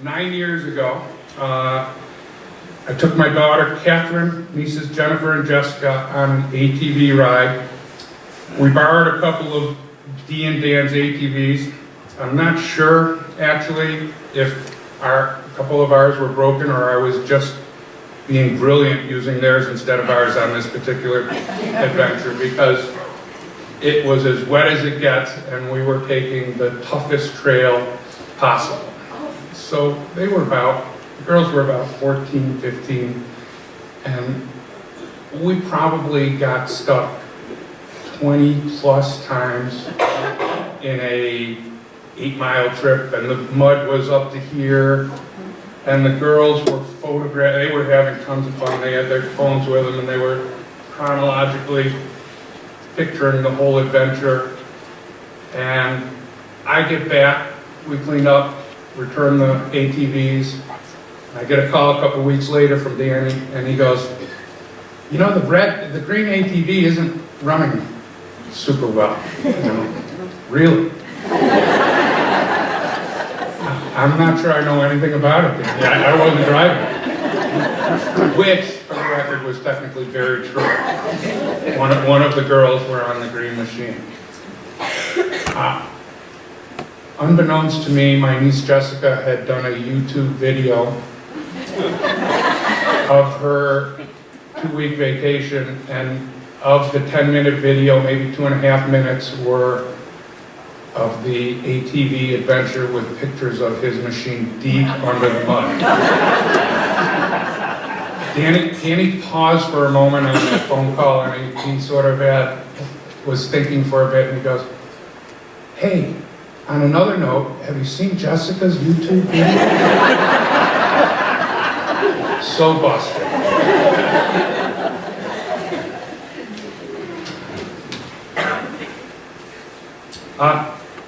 9 years ago, I took my daughter Catherine, nieces Jennifer and Jessica on an ATV ride. We borrowed a couple of Dee and Dan's ATVs. I'm not sure actually if a couple of ours were broken or I was just being brilliant using theirs instead of ours on this particular adventure, because it was as wet as it gets and we were taking the toughest trail possible. So the girls were about 14, 15, and we probably got stuck 20 plus times in a 8-mile trip, and the mud was up to here, and the girls were they were having tons of fun. They had their phones with them and they were chronologically picturing the whole adventure. And I get back, we clean up, return the ATVs. I get a call a couple weeks later from Danny, and he goes, you know, the green ATV isn't running super well. You know, really? I'm not sure I know anything about it. I wasn't driving. Which, for the record, was technically very true. One of the girls were on the green machine. Unbeknownst to me, my niece Jessica had done a YouTube video of her 2-week vacation, and of the 10-minute video, maybe 2.5 minutes were of the ATV adventure with pictures of his machine deep under the mud. Danny paused for a moment on that phone call, and he sort of was thinking for a bit, and he goes, hey, on another note, have you seen Jessica's YouTube video? So busted.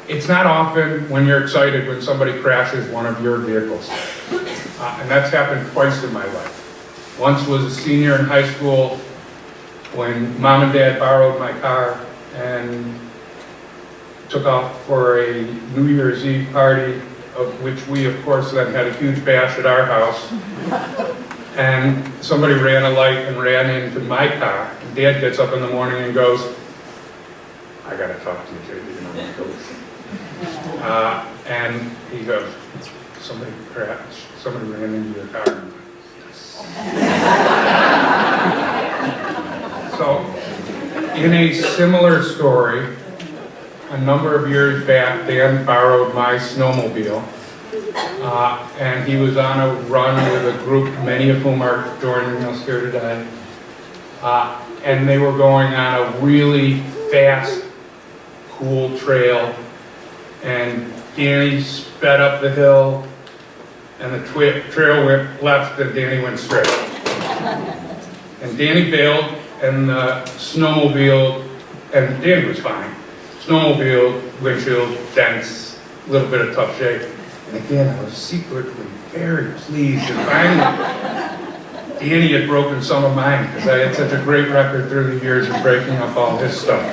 It's not often when you're excited when somebody crashes one of your vehicles. And that's happened twice in my life. Once was a senior in high school when Mom and Dad borrowed my car and took off for a New Year's Eve party, of which we, of course, then had a huge bash at our house. And somebody ran a light and ran into my car. And Dad gets up in the morning and goes, I gotta talk to you, JD. And he goes, somebody crashed, somebody ran into your car. And yes. So, in a similar story, a number of years back, Dan borrowed my snowmobile, and he was on a run with a group, many of whom are joining us here today, and they were going on a really fast, cool trail, and Danny sped up the hill, and the trail went left, and Danny went straight. And Danny bailed, and the snowmobile, and Danny was fine. Snowmobile, windshield, dents, a little bit of tough shape. And again, I was secretly very pleased, and finally, Danny had broken some of mine, because I had such a great record through the years of breaking up all his stuff.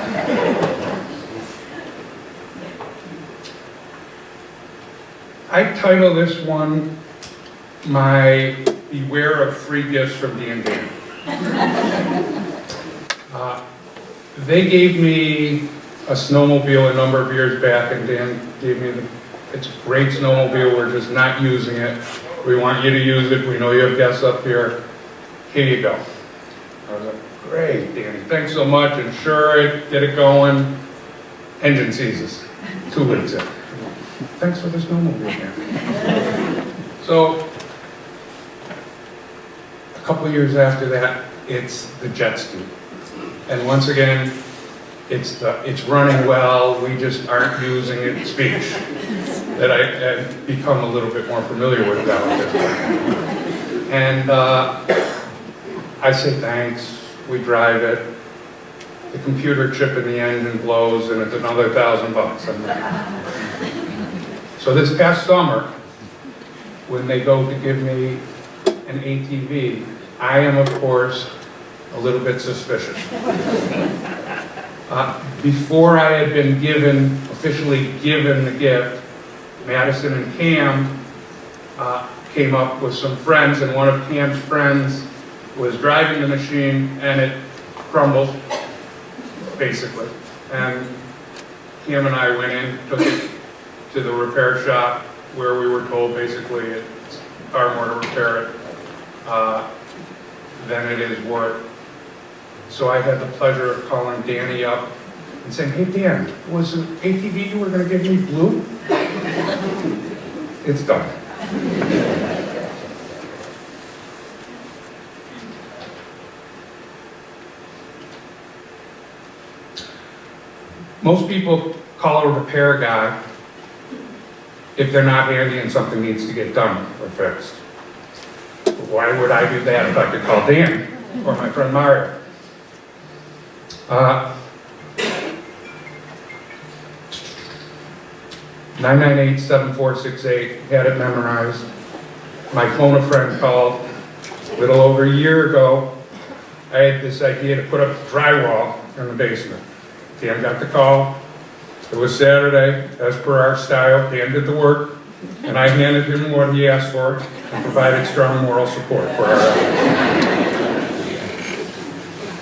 I title this one my Beware of Free Gifts from Dee and Dan. They gave me a snowmobile a number of years back, and Dan gave me it's a great snowmobile, we're just not using it. We want you to use it, we know you have guests up here. Here you go. I was like, great, Danny, thanks so much, insure it, get it going. Engine seizes 2 weeks in. Thanks for the snowmobile, man. So, a couple of years after that, it's the jet ski. And once again, it's running well, we just aren't using it in speech. That I've become a little bit more familiar with now at this point. And I say thanks, we drive it. The computer chip in the engine blows, and it's another $1,000. So this past summer, when they go to give me an ATV, I am, of course, a little bit suspicious. Before I had been officially given the gift, Madison and Cam came up with some friends, and one of Cam's friends was driving the machine, and it crumbled, basically. And Cam and I went in, took it to the repair shop, where we were told basically it's far more to repair it than it is worth. So I had the pleasure of calling Danny up and saying, "Hey Dan, was an ATV you were going to give me blue?" It's done. Most people call a repair guy if they're not handy and something needs to get done or fixed. Why would I do that if I could call Dan or my friend Mario? 998-7468, had it memorized. My phone a friend called a little over a year ago. I had this idea to put up drywall in the basement. Dan got the call. It was Saturday, as per our style. Dan did the work, and I handed him what he asked for and provided strong moral support for our efforts.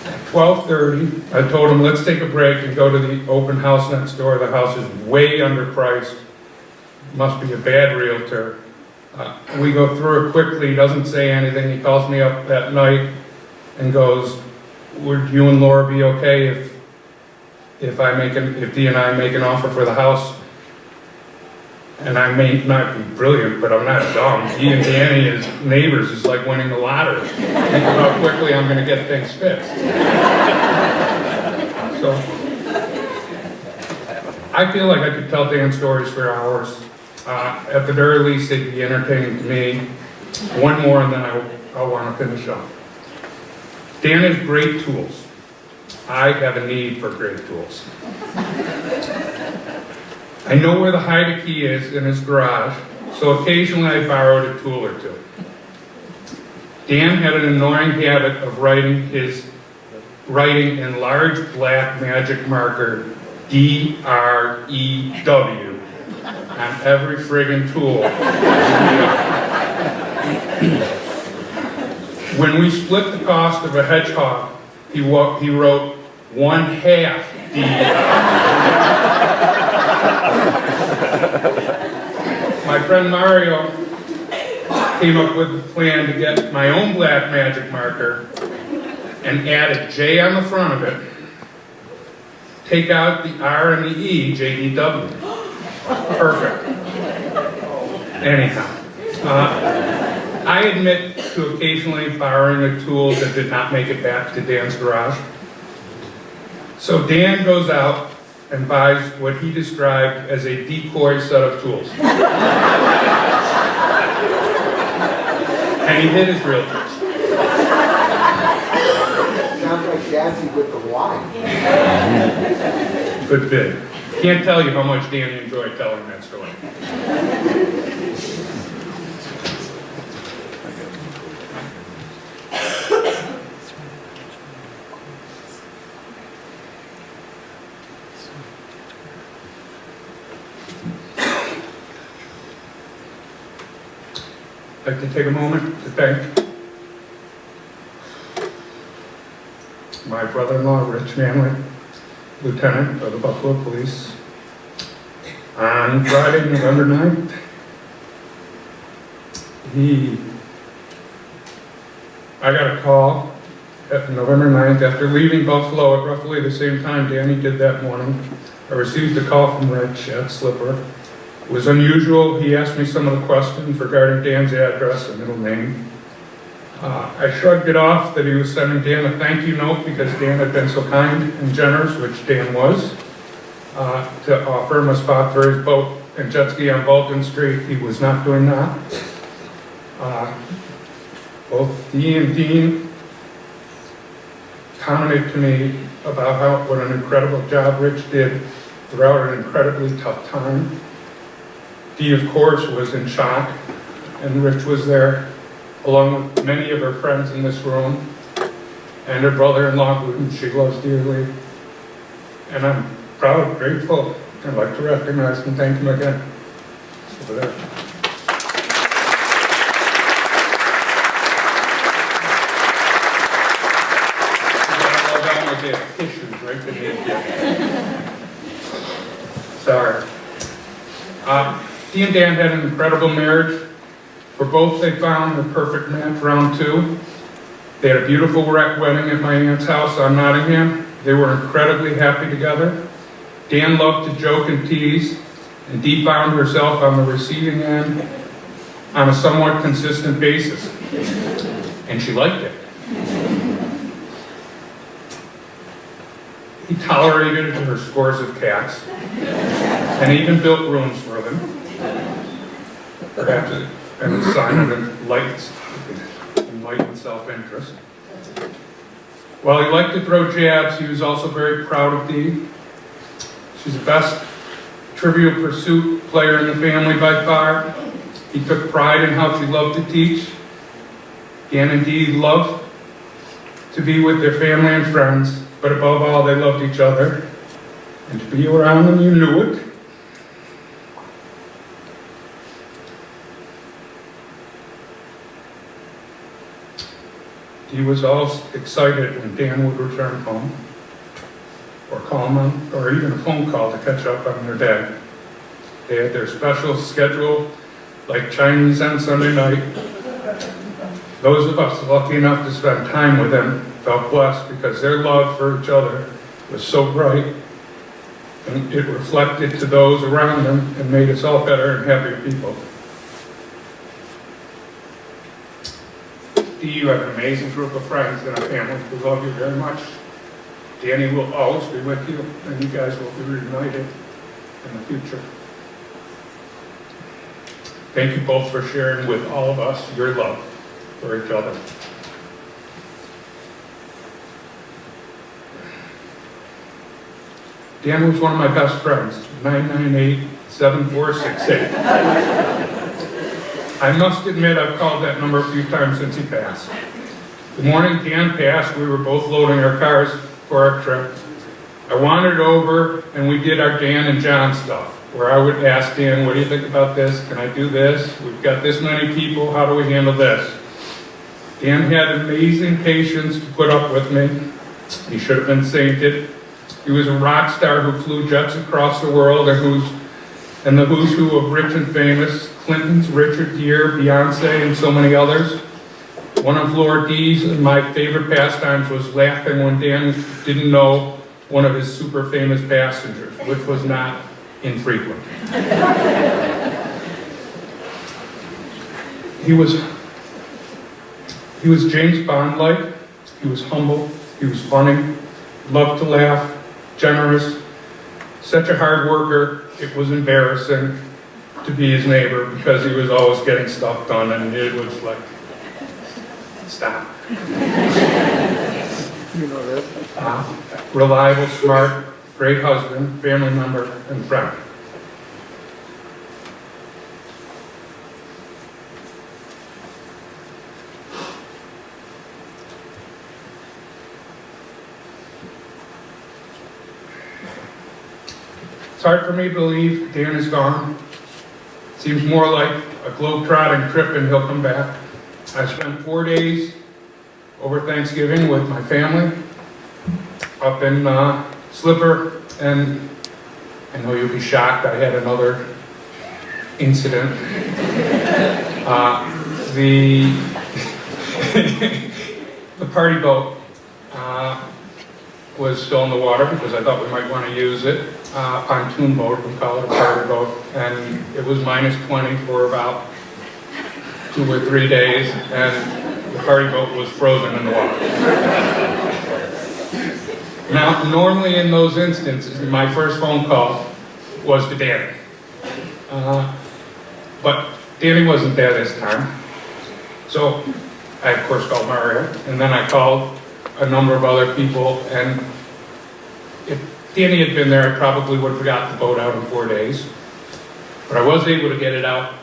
At 12:30, I told him, let's take a break and go to the open house next door. The house is way underpriced. Must be a bad realtor. We go through it quickly. He doesn't say anything. He calls me up that night and goes, would you and Laura be okay if Dee and I make an offer for the house? And I may not be brilliant, but I'm not dumb. Dee and Danny as neighbors is like winning the lottery. Think how quickly I'm going to get things fixed. So I feel like I could tell Dan stories for hours. At the very least, they'd be entertaining to me. One more, and then I'll want to finish up. Dan has great tools. I have a need for great tools. I know where the hide key is in his garage, so occasionally I borrowed a tool or two. Dan had an annoying habit of writing in large black magic marker DREW on every friggin' tool. When we split the cost of a hedgehog, he wrote 1/2 DER. My friend Mario came up with a plan to get my own black magic marker and add a J on the front of it. Take out the R and the E, JDW. Perfect. Anyhow, I admit to occasionally borrowing a tool that did not make it back to Dan's garage. So Dan goes out and buys what he described as a decoy set of tools. And he hid his real tools. Sounds like Jazzy with the wine. Good bit. Can't tell you how much Danny enjoyed telling that story. I'd like to take a moment to thank my brother-in-law, Rich Manley, Lieutenant of the Buffalo Police. On Friday, November 9th, I got a call at November 9th after leaving Buffalo at roughly the same time Danny did that morning. I received a call from Rich at Slipper. It was unusual. He asked me some of the questions regarding Dan's address and middle name. I shrugged it off that he was sending Dan a thank you note because Dan had been so kind and generous, which Dan was, to offer him a spot for his boat and jet ski on Bolton Street. He was not doing that. Both Dee and Dean commented to me about what an incredible job Rich did throughout an incredibly tough time. Dee, of course, was in shock, and Rich was there, along with many of her friends in this room, and her brother-in-law, whom she loves dearly. And I'm proud, grateful. I'd like to recognize and thank him again. Over there. they have tissues right beneath you. Sorry. Dee and Dan had an incredible marriage. For both, they found the perfect match round 2. They had a beautiful wedding at my aunt's house on Nottingham. They were incredibly happy together. Dan loved to joke and tease, and Dee found herself on the receiving end on a somewhat consistent basis, and she liked it. He tolerated her scores of cats, and even built rooms for them, perhaps as a sign of enlightened self-interest. While he liked to throw jabs, he was also very proud of Dee. She's the best Trivial Pursuit player in the family by far. He took pride in how she loved to teach. Dan and Dee loved to be with their family and friends, but above all, they loved each other. And to be around them, you knew it. Dee was always excited when Dan would return home, or call him, or even a phone call to catch up on their dad. They had their special schedule, like Chinese on Sunday night. Those of us lucky enough to spend time with them felt blessed because their love for each other was so bright, and it reflected to those around them and made us all better and happier people. Dee, you have an amazing group of friends and a family who love you very much. Danny will always be with you, and you guys will be reunited in the future. Thank you both for sharing with all of us your love for each other. Dan was one of my best friends, 998-7468. I must admit I've called that number a few times since he passed. The morning Dan passed, we were both loading our cars for our trip. I wandered over and we did our Dan and John stuff, where I would ask Dan, what do you think about this? Can I do this? We've got this many people, how do we handle this? Dan had amazing patience to put up with me. He should have been sainted. He was a rock star who flew jets across the world and the who's who of rich and famous, Clinton's, Richard Gere, Beyonce, and so many others. One of Lord Dee's and my favorite pastimes was laughing when Dan didn't know one of his super famous passengers, which was not infrequent. He was James Bond-like. He was humble. He was funny. Loved to laugh. Generous. Such a hard worker, it was embarrassing to be his neighbor because he was always getting stuff done, and it was like, stop. You know this. Reliable, smart, great husband, family member, and friend. It's hard for me to believe Dan is gone. Seems more like a globe-trotting trip and he'll come back. I spent 4 days over Thanksgiving with my family up in Slipper, and I know you'll be shocked, I had another incident. The party boat was still in the water because I thought we might want to use it. Pontoon boat, we call it a party boat, and it was -20 for about 2 or 3 days, and the party boat was frozen in the water. Now, normally in those instances, my first phone call was to Danny. But Danny wasn't there this time. So I, of course, called Mario, and then I called a number of other people, and if Danny had been there, I probably would have got the boat out in 4 days. But I was able to get it out,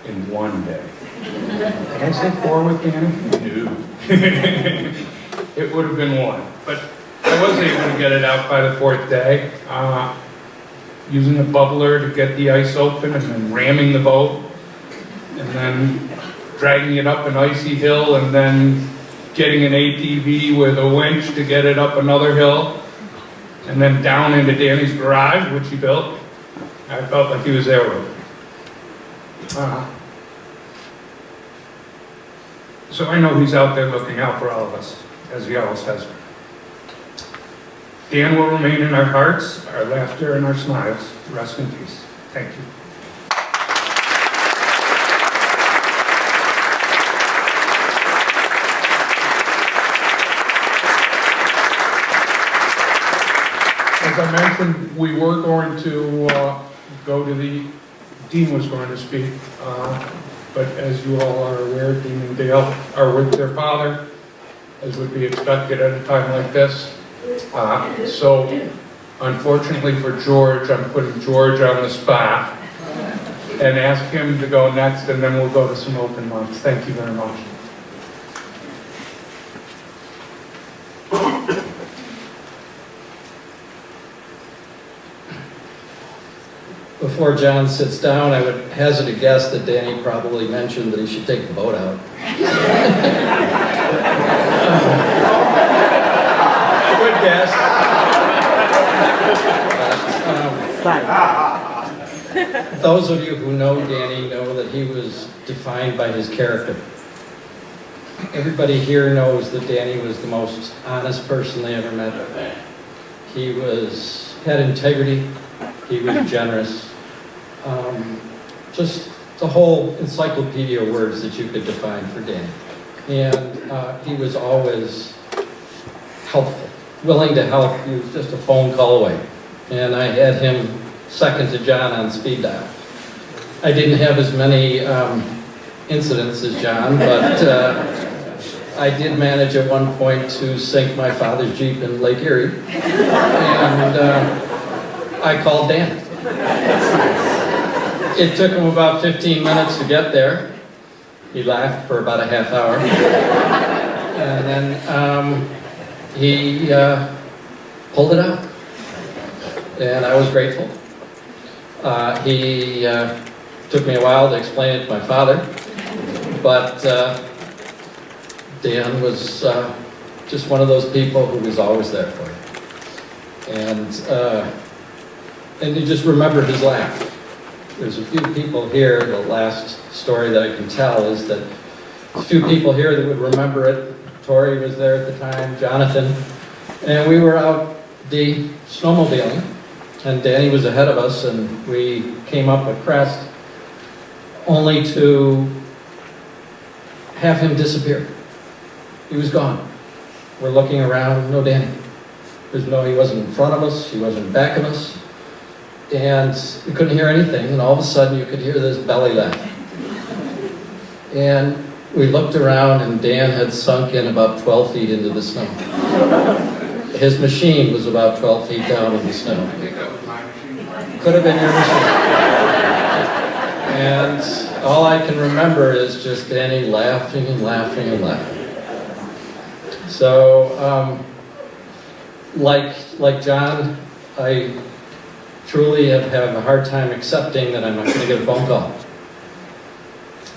in 1 day. Did I say 4 with Danny? No. It would have been 1. But I was able to get it out by the 4th day, using a bubbler to get the ice open and then ramming the boat, and then dragging it up an icy hill and then getting an ATV with a winch to get it up another hill, and then down into Danny's garage, which he built. I felt like he was there with me. So I know he's out there looking out for all of us, as he always has been. Dan will remain in our hearts, our laughter, and our smiles. Rest in peace. Thank you. As I mentioned, we were going to go to Dean was going to speak, but as you all are aware, Dean and Dale are with their father, as would be expected at a time like this. So, unfortunately for George, I'm putting George on the spot and ask him to go next, and then we'll go to some open mics. Thank you very much. Before John sits down, I would hazard a guess that Danny probably mentioned that he should take the boat out. Good guess. But, those of you who know Danny know that he was defined by his character. Everybody here knows that Danny was the most honest person they ever met. He had integrity. He was generous. Just the whole encyclopedia of words that you could define for Danny. And he was always helpful, willing to help. He was just a phone call away. And I had him second to John on speed dial. I didn't have as many incidents as John, but I did manage at one point to sink my father's Jeep in Lake Erie. And I called Dan. It took him about 15 minutes to get there. He laughed for about a half hour. And then he pulled it out. And I was grateful. He took me a while to explain it to my father. But Dan was just one of those people who was always there for you. And you just remember his laugh. There's a few people here, the last story that I can tell is that a few people here that would remember it. Tori was there at the time, Jonathan, and we were out snowmobiling, and Danny was ahead of us, and we came up a crest only to have him disappear. He was gone. We're looking around, no Danny. He wasn't in front of us, he wasn't back of us. And we couldn't hear anything, and all of a sudden you could hear this belly laugh. And we looked around, and Dan had sunk in about 12 feet into the snow. His machine was about 12 feet down in the snow. I think that was my machine. Could have been your machine. And all I can remember is just Danny laughing and laughing and laughing. So, like John, I truly have a hard time accepting that I'm not going to get a phone call.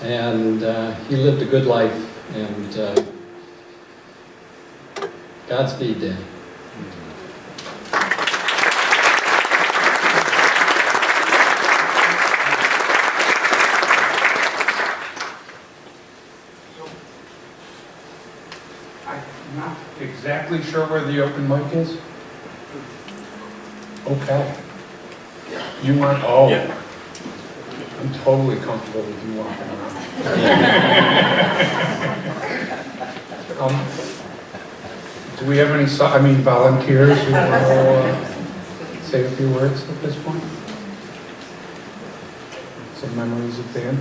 And he lived a good life, and Godspeed, Dan. I'm not exactly sure where the open mic is. Okay. You want, Yeah. I'm totally comfortable with you walking around. Do we have any, volunteers who want to say a few words at this point? Some memories of Dan?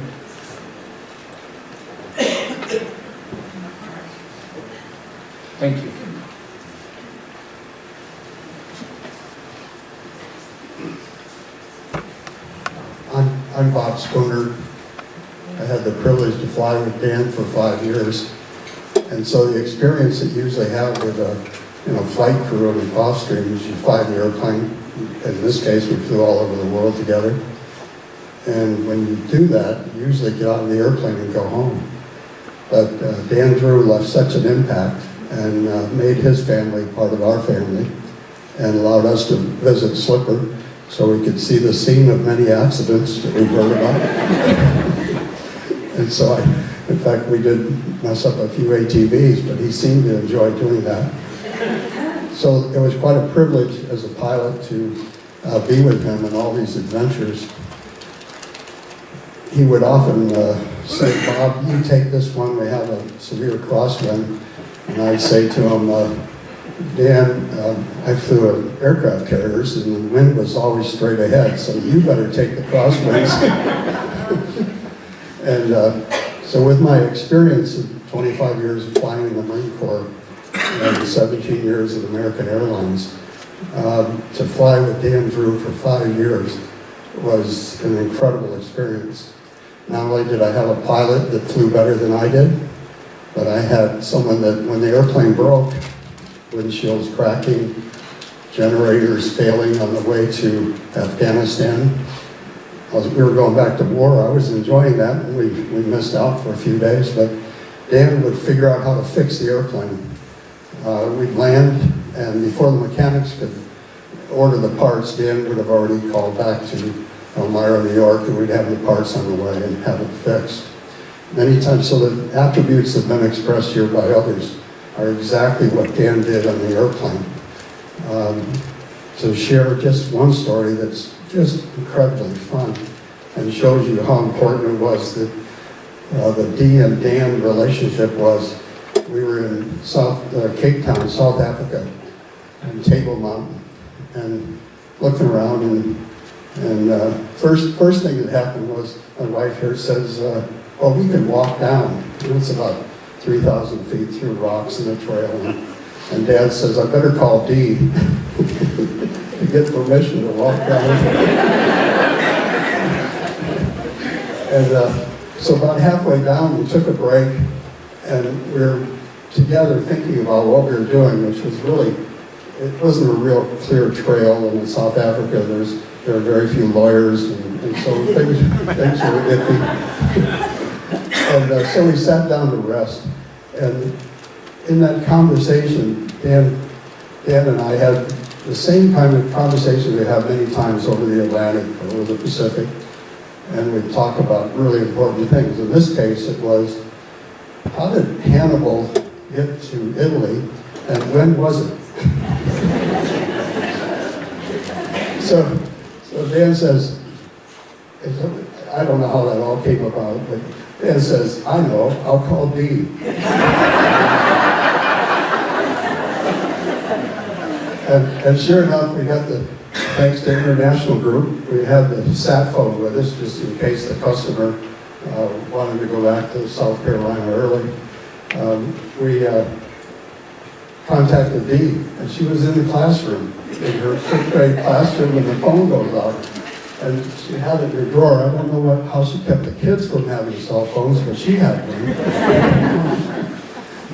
Thank you. I'm Bob Spooner. I had the privilege to fly with Dan for 5 years. And so the experience that you usually have with a flight crew in Gulfstream is you fly the airplane. In this case, we flew all over the world together. And when you do that, you usually get out of the airplane and go home. But Dan Drew left such an impact and made his family part of our family and allowed us to visit Slipper so we could see the scene of many accidents that we've heard about. And so, in fact, we did mess up a few ATVs, but he seemed to enjoy doing that. So it was quite a privilege as a pilot to be with him in all these adventures. He would often say, "Bob, you take this one, we have a severe crosswind." And I'd say to him, "Dan, I flew aircraft carriers and the wind was always straight ahead, so you better take the crosswinds." And so with my experience of 25 years of flying in the Marine Corps and 17 years at American Airlines, to fly with Dan Drew for 5 years was an incredible experience. Not only did I have a pilot that flew better than I did, but I had someone that when the airplane broke, windshields cracking, generators failing on the way to Afghanistan. We were going back to war. I was enjoying that. We missed out for a few days, but Dan would figure out how to fix the airplane. We'd land, and before the mechanics could order the parts, Dan would have already called back to Elmira, New York, and we'd have the parts on the way and have it fixed. Many times, so the attributes that have been expressed here by others are exactly what Dan did on the airplane. To share just one story that's just incredibly fun and shows you how important it was that the Dee and Dan relationship was. We were in Cape Town, South Africa, and Table Mountain, and looking around, and first thing that happened was my wife here says, "Well, we can walk down." And it's about 3,000 feet through rocks and a trail, and Dad says, "I better call Dee to get permission to walk down." And so about halfway down, we took a break, and we were together thinking about what we were doing, which was really, it wasn't a real clear trail, and in South Africa there are very few lawyers, and so things were iffy. And so we sat down to rest, and in that conversation, Dan and I had the same kind of conversation we have many times over the Atlantic or over the Pacific, and we'd talk about really important things. In this case, it was, how did Hannibal get to Italy, and when was it? So Dan says, I don't know how that all came about, but Dan says, "I know, I'll call Dee." And sure enough, we got thanks to International Group, we had the sat phone with us just in case the customer wanted to go back to South Carolina early. We contacted Dee, and she was in the classroom, in her 5th grade classroom, and the phone goes out. And she had it in her drawer. I don't know how she kept the kids from having cell phones, but she had one.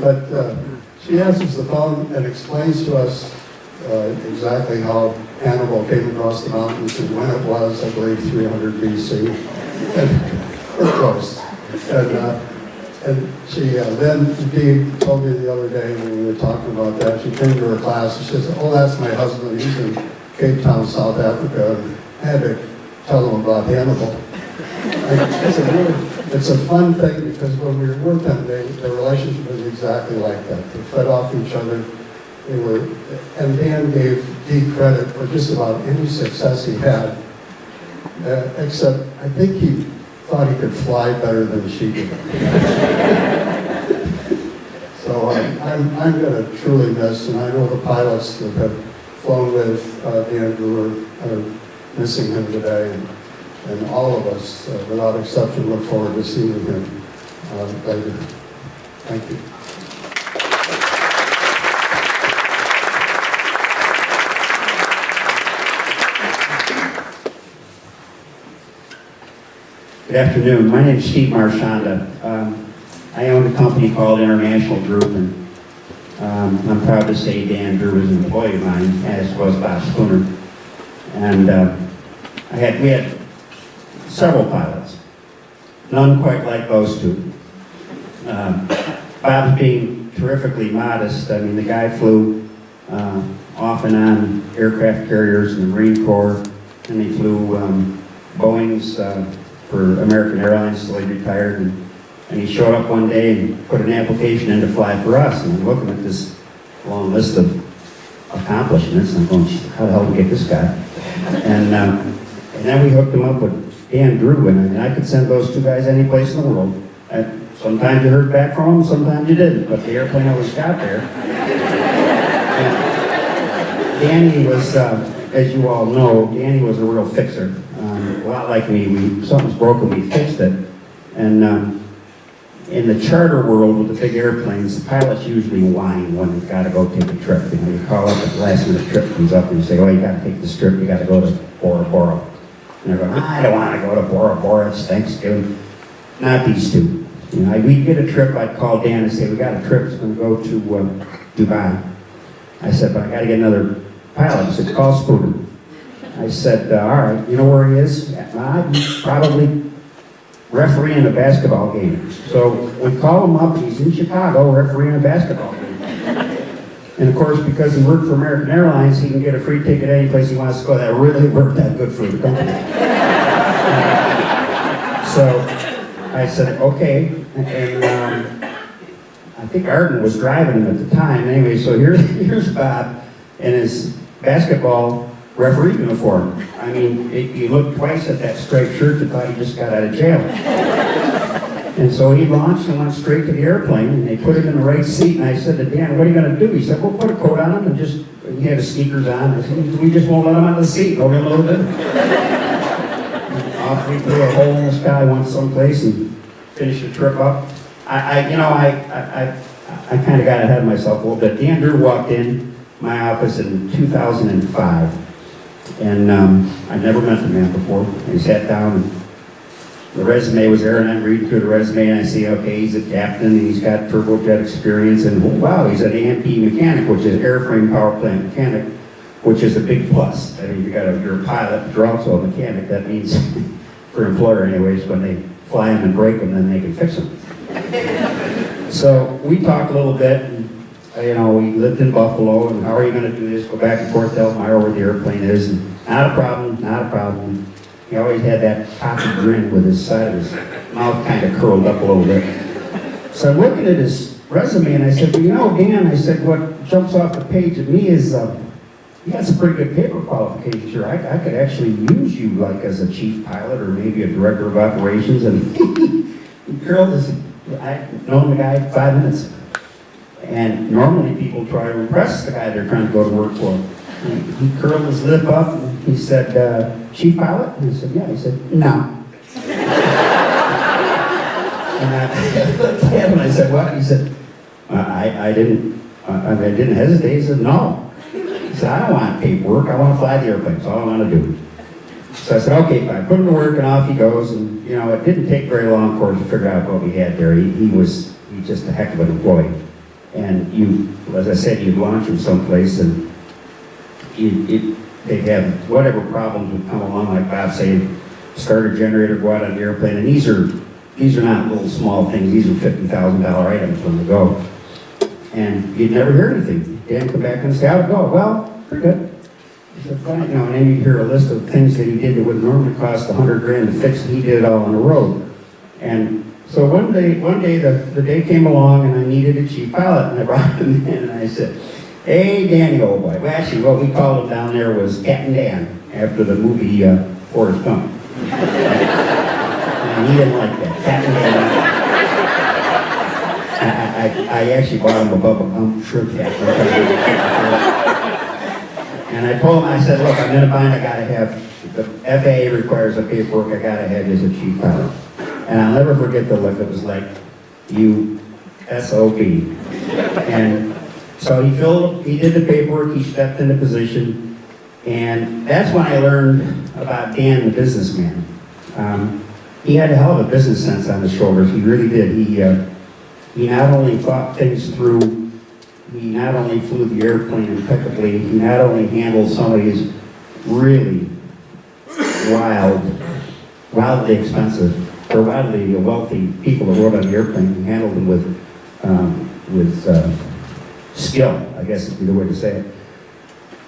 But she answers the phone and explains to us exactly how Hannibal came across the mountains and when it was, I believe 300 BC. And we're close. And she then Dee told me the other day when we were talking about that, she came to her class and she says, "Oh, that's my husband. He's in Cape Town, South Africa." And I had to tell them about Hannibal. It's a fun thing because when we were with them, the relationship was exactly like that. They fed off each other. And Dan gave Dee credit for just about any success he had, except I think he thought he could fly better than she did. So I'm going to truly miss, and I know the pilots that have flown with Dan Drew are missing him today, and all of us, without exception, look forward to seeing him later. Thank you. Good afternoon. My name is Steve Marchanda. I own a company called International Group, and I'm proud to say Dan Drew was an employee of mine, as was Bob Spooner. And we had several pilots, none quite like those two. Bob's being terrifically modest. I mean, the guy flew off and on aircraft carriers in the Marine Corps, and he flew Boeings for American Airlines till he retired. And he showed up one day and put an application in to fly for us. And I'm looking at this long list of accomplishments, and I'm going, how the hell did we get this guy? And then we hooked him up with Dan Drew, and I could send those two guys any place in the world. And sometimes you heard back from them, sometimes you didn't, but the airplane always got there. And Danny was, as you all know, Danny was a real fixer. A lot like me, something's broken, we fixed it. And in the charter world with the big airplanes, the pilots usually whine when they've got to go take a trip. You know, you call up at the last minute trip comes up and you say, oh, you got to take this trip, you got to go to Bora Bora. And they're going, I don't want to go to Bora Bora, it's Thanksgiving. Not these two. You know, we'd get a trip, I'd call Dan and say, we got a trip, it's going to go to Dubai. I said, but I got to get another pilot. He said, call Spooner. I said, all right, you know where he is? He's probably refereeing a basketball game. So we call him up, he's in Chicago refereeing a basketball game. And of course, because he worked for American Airlines, he can get a free ticket any place he wants to go. That really worked that good for the company. So I said, okay. And I think Arden was driving him at the time. Anyway, so here's Bob in his basketball referee uniform. I mean, he looked twice at that striped shirt and thought he just got out of jail. And so he launched and went straight to the airplane, and they put him in the right seat, and I said to Dan, what are you going to do? He said, well, put a coat on him, and he had his sneakers on. I said, we just won't let him out of the seat. Over a little bit. Off we blew a hole in the sky, went someplace, and finished the trip up. I kind of got ahead of myself a little bit. Dan Drew walked in my office in 2005. And I'd never met the man before. He sat down, and the resume was there, and I'm reading through the resume, and I see, okay, he's a captain, and he's got turbojet experience, and oh, wow, he's an AMP mechanic, which is airframe power plant mechanic, which is a big plus. I mean, you're a pilot, but you're also a mechanic. That means, for an employer anyways, when they fly them and break them, then they can fix them. So we talked a little bit, and you know, we lived in Buffalo, and how are you going to do this? Go back and forth to Elmira where the airplane is. And not a problem, not a problem. He always had that cocky grin with his side of his mouth kind of curled up a little bit. So I'm looking at his resume, and I said, well, you know, Dan, I said, what jumps off the page at me is, you got some pretty good paper qualifications here. I could actually use you like as a chief pilot or maybe a director of operations. And he curled his, I'd known the guy 5 minutes. And normally people try to impress the guy they're trying to go to work for. And he curled his lip up and he said, chief pilot? And I said, yeah. He said, no. And I looked at him and I said, what? He said, I didn't hesitate. He said, no. He said, I don't want paperwork. I want to fly the airplane. That's all I want to do. So I said, okay, fine. Put him to work, and off he goes. And, you know, it didn't take very long for us to figure out what we had there. He's just a heck of an employee. And as I said, you'd launch him someplace, and they'd have whatever problems would come along, like Bob saying, start a generator, go out on the airplane. And these are not little small things. These are $50,000 items when they go. And you'd never hear anything. Dan come back and say, how'd it go? Well, pretty good. He said, fine. You know, and then you'd hear a list of things that he did that would normally cost $100,000 to fix, and he did it all on the road. And so one day the day came along, and I needed a chief pilot, and I brought him in, and I said, hey, Danny, old boy. Well, actually, what we called him down there was Captain Dan, after the movie Forrest Gump. And he didn't like that. Captain Dan. I actually bought him a Bubba Gump shirt cap. And I told him, I said, look, I'm in a bind. I got to have, the FAA requires a paperwork. I got to have you as a chief pilot. And I'll never forget the look. It was like, you SOB. And so he did the paperwork, he stepped into position, and that's when I learned about Dan, the businessman. He had a hell of a business sense on his shoulders. He really did. He not only thought things through, he not only flew the airplane impeccably, he not only handled some of his really wildly expensive for a lot of the wealthy people that rode on the airplane, he handled them with skill, I guess would be the way to say it.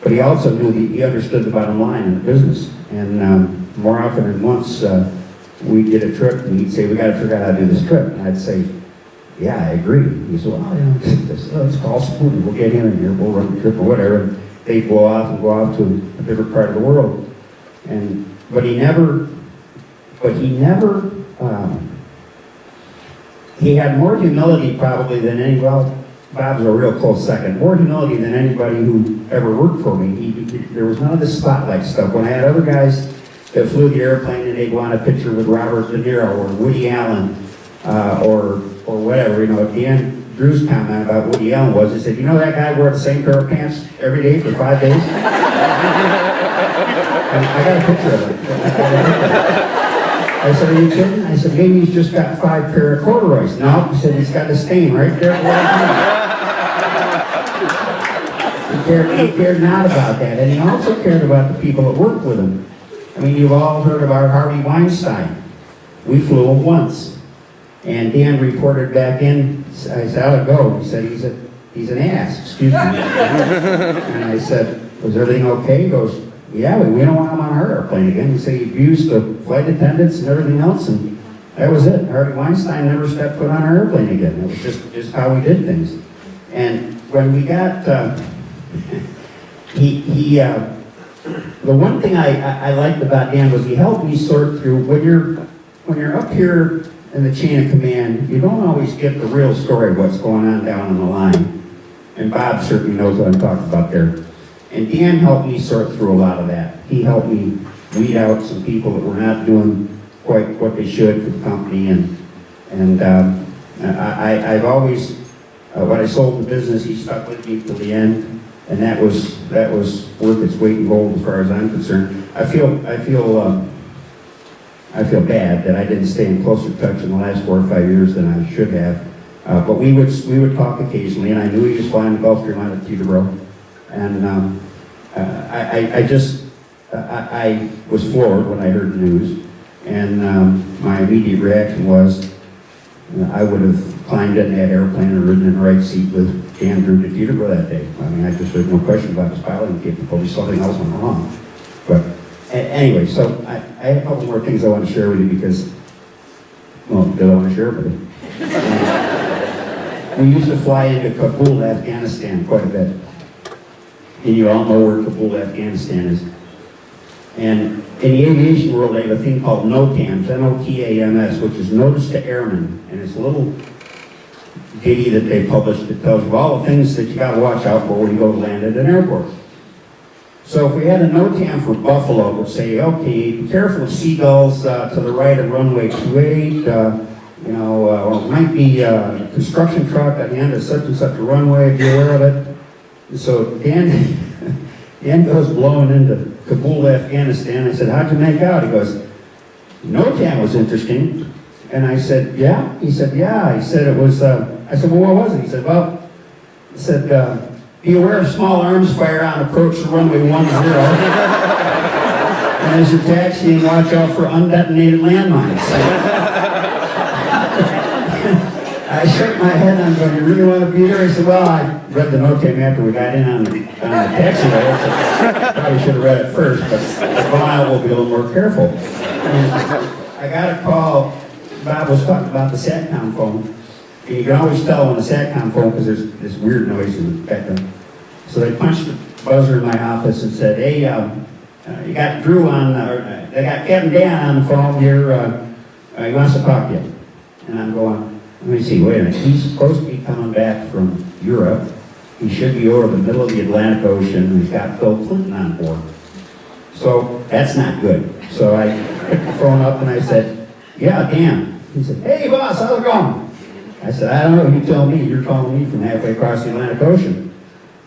But he also knew he understood the bottom line in the business. And more often than once, we'd get a trip and he'd say, we got to figure out how to do this trip. And I'd say, yeah, I agree. He said, well, let's call Spoon and we'll get him in here, we'll run the trip or whatever. And they'd go off to a different part of the world. But he had more humility probably than any, well, Bob's a real close second, more humility than anybody who ever worked for me. There was none of this spotlight stuff. When I had other guys that flew the airplane and they'd want a picture with Robert De Niro or Woody Allen or whatever, at the end, Drew's comment about Woody Allen was, he said, that guy wore the same pair of pants every day for 5 days? And I got a picture of it. I said, are you kidding? I said, maybe he's just got 5 pair of corduroys. No, he said, he's got a stain right there. He cared not about that. And he also cared about the people that worked with him. I mean, you've all heard about Harvey Weinstein. We flew him once. And Dan reported back in, I said, how'd it go? He said, he's an ass, excuse me. And I said, was everything okay? He goes, yeah, we don't want him on our airplane again. He said he abused the flight attendants and everything else, and that was it. Harvey Weinstein never stepped foot on our airplane again. It was just how we did things. And when we got, the one thing I liked about Dan was he helped me sort through, when you're up here in the chain of command, you don't always get the real story of what's going on down on the line. And Bob certainly knows what I'm talking about there. And Dan helped me sort through a lot of that. He helped me weed out some people that were not doing quite what they should for the company. And I've always, when I sold the business, he stuck with me till the end. And that was worth its weight in gold as far as I'm concerned. I feel bad that I didn't stay in closer touch in the last 4 or 5 years than I should have. But we would talk occasionally, and I knew he was flying the Gulfstream out of Teterboro. And I was floored when I heard the news, and my immediate reaction was I would have climbed in that airplane and ridden in the right seat with Dan Drew to Teterboro that day. I mean, there's no question about his piloting capability. Something else went wrong. But anyway, so I have a couple more things I want to share with you because, well, that I want to share with you. We used to fly into Kabul, Afghanistan quite a bit. And you all know where Kabul, Afghanistan is. And in the aviation world, they have a thing called NOTAMs, N-O-T-A-M-S, which is Notice to Airmen. And it's a little ditty that they publish that tells you all the things that you got to watch out for when you go to land at an airport. So if we had a NOTAM for Buffalo, it would say, okay, be careful of seagulls to the right of runway 28, or it might be a construction truck at the end of such and such a runway, be aware of it. So Dan goes blowing into Kabul, Afghanistan. I said, how'd you make out? He goes, NOTAM was interesting. And I said, yeah? He said, yeah. He said it was, I said, well, what was it? He said, be aware of small arms fire on approach to runway 10. And as you're taxiing, watch out for undetonated landmines. I shook my head and I'm going, you really want to be there? He said, well, I read the NOTAM after we got in on the taxiway. So probably should have read it first, but going out we'll be a little more careful. And I got a call, Bob was talking about the SATCOM phone. And you can always tell when the SATCOM phone, because there's this weird noise in the background. So they punched the buzzer in my office and said, hey, you got Drew on, they got Kevin Dan on the phone here, he wants to talk to you. And I'm going, let me see, wait a minute, he's supposed to be coming back from Europe. He should be over the middle of the Atlantic Ocean, and he's got Bill Clinton on board. So that's not good. So I picked the phone up and I said, yeah, Dan. He said, hey boss, how's it going? I said, I don't know, you tell me, you're calling me from halfway across the Atlantic Ocean.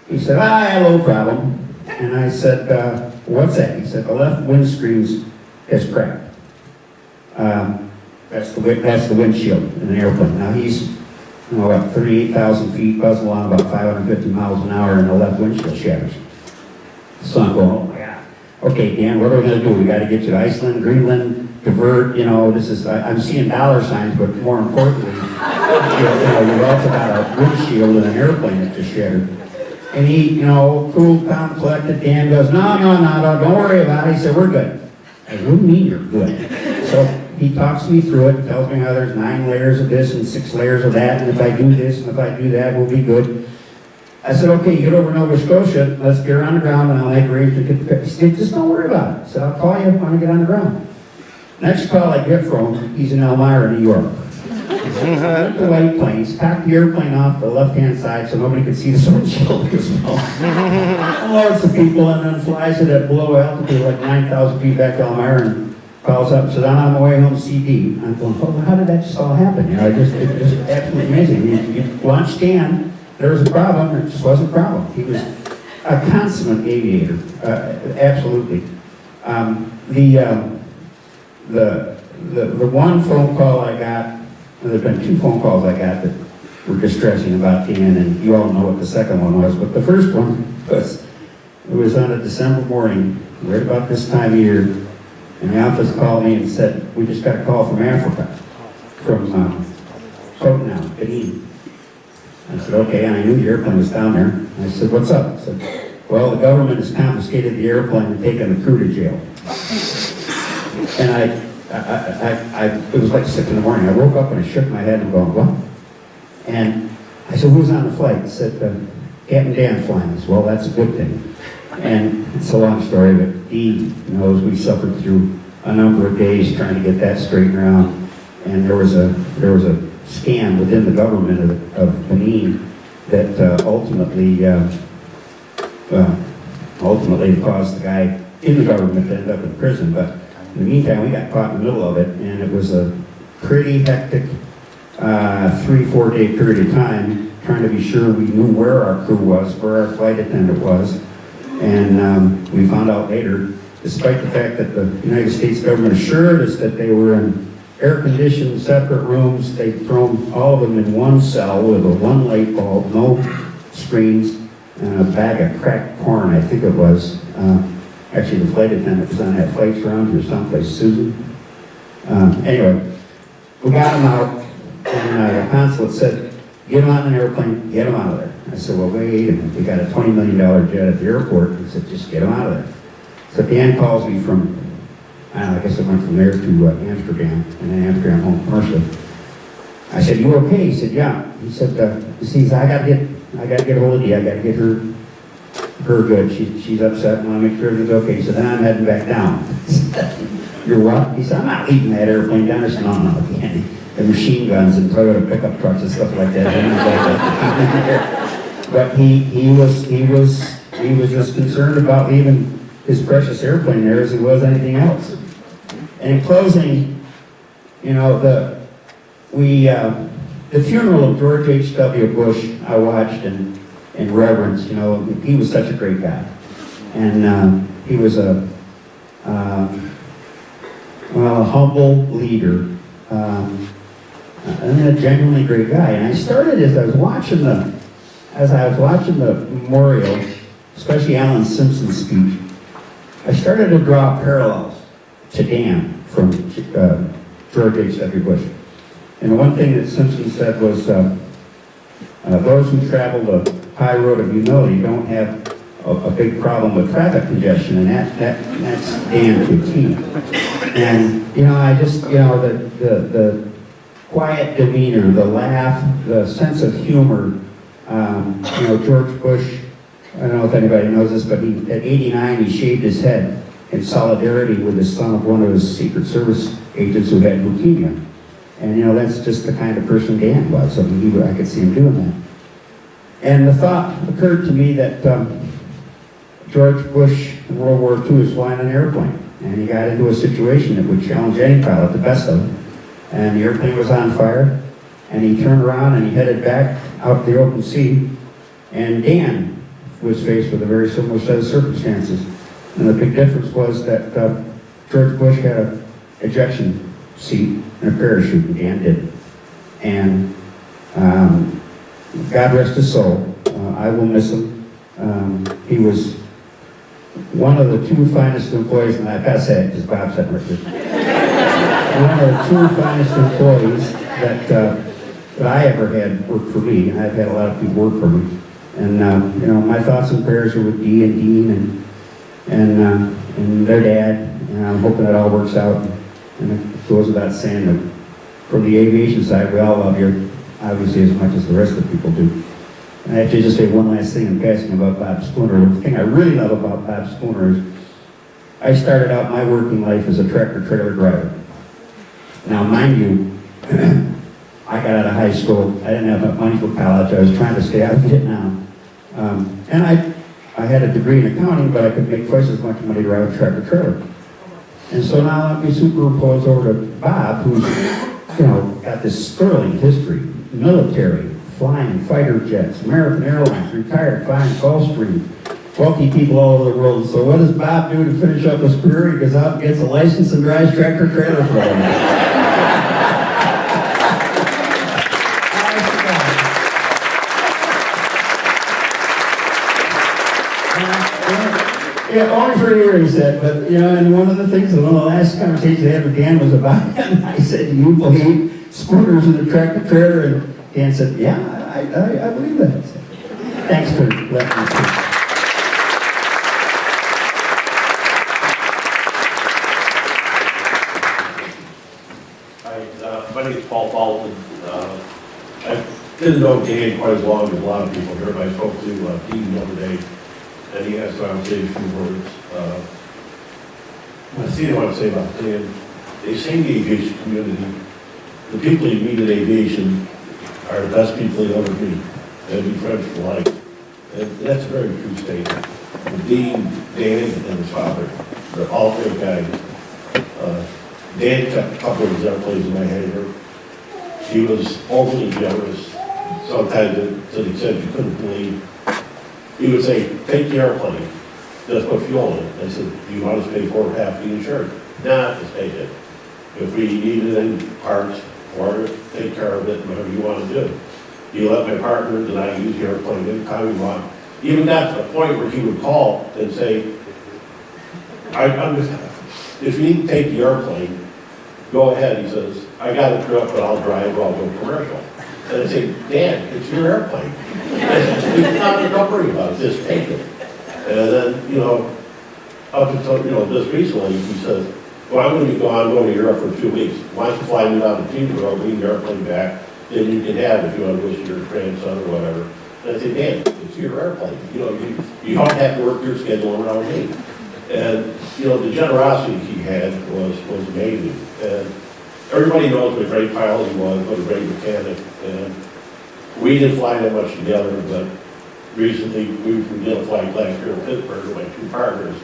He said, I had a little problem. And I said, what's that? He said, the left windscreen has cracked. That's the windshield in an airplane. Now he's, about 38,000 feet, buzzing along about 550 miles an hour, and the left windshield shatters. So I'm going, oh my God. Okay, Dan, what are we going to do? We got to get you to Iceland, Greenland, divert, this is, I'm seeing dollar signs, but more importantly, you've also got a windshield in an airplane that just shattered. And he, cool, calm, collected, Dan goes, no, don't worry about it. He said, we're good. I said, what do you mean you're good? So he talks me through it, tells me how there's 9 layers of this and 6 layers of that, and if I do this and if I do that, we'll be good. I said, okay, get over Nova Scotia, let's get her on the ground and I'll make arrangements to get the. He said, just don't worry about it. So I'll call you when I get on the ground. Next call I get from him, he's in Elmira, New York. Went to White Plains, packed the airplane off the left-hand side so nobody could see the windshield as well. Loads of people, and then flies it at below altitude, like 9,000 feet back to Elmira, and calls up and says, I'm on my way home CD. I'm going, oh, how did that just all happen? It just absolutely amazing. You launched Dan, there was a problem, it just wasn't a problem. He was a consummate aviator, absolutely. The one phone call I got, there's been 2 phone calls I got that were distressing about Dan, and you all know what the second one was, but the first one was, it was on a December morning, right about this time of year, and the office called me and said, we just got a call from Africa, from Cotonou, Benin. I said, okay, and I knew the airplane was down there. I said, what's up? I said, well, the government has confiscated the airplane and taken the crew to jail. And it was like 6 in the morning. I woke up and I shook my head and going, what? And I said, who's on the flight? I said, Captain Dan flying. I said, well, that's a good thing. And it's a long story, but he knows we suffered through a number of days trying to get that straightened around. And there was a scam within the government of Benin that ultimately caused the guy in the government to end up in prison. But in the meantime, we got caught in the middle of it, and it was a pretty hectic 3-4 day period of time trying to be sure we knew where our crew was, where our flight attendant was. And we found out later, despite the fact that the United States government assured us that they were in air-conditioned separate rooms, they'd thrown all of them in one cell with a 1 light bulb, no screens, and a bag of cracked corn, I think it was. Actually, the flight attendant was on that flight around here someplace, Susan. Anyway, we got him out, and the consulate said, get him on an airplane, get him out of there. I said, well, wait a minute, we got a $20 million jet at the airport. He said, just get him out of there. So Dan calls me from, I guess I went from there to Amsterdam, and then Amsterdam home commercially. I said, you okay? He said, yeah. He said, I gotta get hold of you, I gotta get her good. She's upset and I want to make sure everything's okay. He said, then I'm heading back down. You're what? He said, I'm not leaving that airplane down. I said, no, again. The machine guns and Toyota pickup trucks and stuff like that. But he was as concerned about leaving his precious airplane there as he was anything else. And in closing, the funeral of George H.W. Bush I watched in reverence. He was such a great guy. And he was a humble leader. And a genuinely great guy. And I started as I was watching the memorial, especially Alan Simpson's speech, I started to draw parallels to Dan from George H.W. Bush. And the one thing that Simpson said was, those who travel the high road of humility don't have a big problem with traffic congestion, and that's Dan to a T. And I just the quiet demeanor, the laugh, the sense of humor. George Bush, I don't know if anybody knows this, but at 89 he shaved his head in solidarity with the son of one of his Secret Service agents who had leukemia. And that's just the kind of person Dan was. I mean, I could see him doing that. And the thought occurred to me that George Bush in World War II was flying an airplane, and he got into a situation that would challenge any pilot, the best of them. And the airplane was on fire, and he turned around and he headed back out the open sea. And Dan was faced with a very similar set of circumstances. And the big difference was that George Bush had an ejection seat and a parachute, and Dan didn't. And God rest his soul. I will miss him. He was one of the 2 finest employees, and I pass that because Bob said right there. one of the two finest employees that I ever had work for me, and I've had a lot of people work for me. And, you know, my thoughts and prayers are with Dee and Dean and their dad, and I'm hoping it all works out. And it goes without saying that from the aviation side, we all love you, obviously, as much as the rest of the people do. And I have to just say one last thing in passing about Bob Spooner. The thing I really love about Bob Spooner is I started out my working life as a tractor-trailer driver. Now, mind you, I got out of high school. I didn't have enough money for college. I was trying to stay out of Vietnam. And I had a degree in accounting, but I could make twice as much money driving a tractor-trailer. And so now let me superimpose over to Bob, who's, you know, got this sterling history, military, flying fighter jets, American Airlines, retired, flying Gulfstream, wealthy people all over the world. So what does Bob do to finish up his career? He goes out and gets a license and drives tractor-trailer for them. Yeah, only for a year, he said. But, you know, and one of the things, one of the last conversations I had with Dan was about him. I said, do you believe Spooners in the tractor trailer? And Dan said, yeah, I believe that. So, thanks for letting me speak. My name is Paul Fulton. I didn't know Dan quite as long as a lot of people here, but I spoke to Dean the other day, and he asked if I would say a few words. I see what I want to say about Dan. They say in the aviation community, the people you meet in aviation are the best people you ever meet. They'll be friends for life. And that's a very true statement. Dean, Dan, and his father, they're all great guys. Dan kept a couple of his airplanes in my hangar. He was overly generous. Sometimes to the extent you couldn't believe. He would say, take the airplane, just put fuel in it. I said, do you want us to pay for half the insurance? Nah, just take it. If we needed any parts, order it, take care of it, whatever you want to do. You let my partner and I use the airplane anytime we want. Even got to the point where he would call and say, if you need to take the airplane, go ahead. He says, I got a trip, but I'll drive, or I'll go commercial. And I say, Dan, it's your airplane. Don't worry about it, just take it. And then, you know, up until, you know, just recently, he says, well, I'm going to Europe for 2 weeks. Why don't you fly me down to Teterboro, bring the airplane back, then you can have it if you want to visit your grandson or whatever. And I said, Dan, it's your airplane. You know, you don't have to work your schedule around me. And, you know, the generosity he had was amazing. And everybody knows what a great pilot he was, what a great mechanic. And we didn't fly that much together, but recently we did a flight last year in Pittsburgh with my two partners.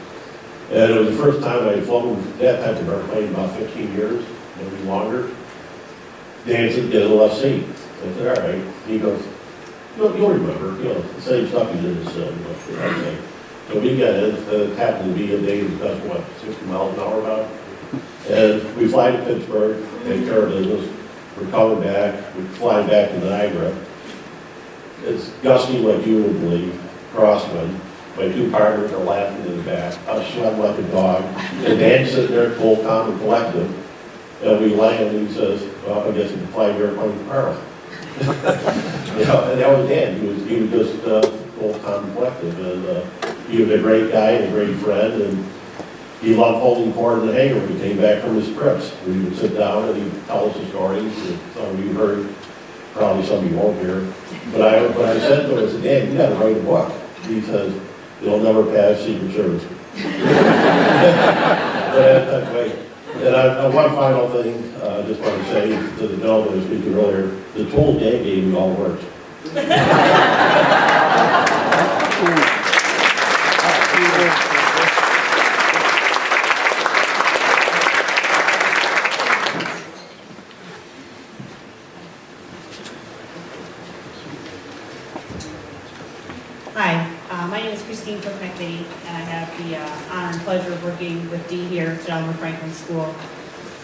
And it was the first time I had flown that type of airplane in about 15 years, maybe longer. Dan said, get a left seat. I said, all right. He goes, you'll remember, you know, the same stuff he did in okay. So we got in, it happened to be a day that was, 60 miles an hour about. And we fly to Pittsburgh, take care of business. We're coming back, we fly back to Niagara. It's gusty like you would believe, crosswind. My two partners are laughing in the back. I was sweating like a dog. And Dan's sitting there, cool, calm, and collected. And we land, and he says, well, I guess we can fly your airplane tomorrow. You know, and that was Dan. He was just cool, calm, and collected. And he was a great guy and a great friend. And he loved holding court in the hangar when he came back from his trips. We would sit down and he'd tell us the stories that some of you heard, probably some of you won't hear. But I said to him, I said, Dan, you got to write a book. He says, it'll never pass Secret Service. And one final thing, I just want to say to the gentleman who was speaking earlier, the tool Dan gave me all worked. Hi, my name is Christine McVeigh, and I have the honor and pleasure of working with Dee here at Elmer Franklin School.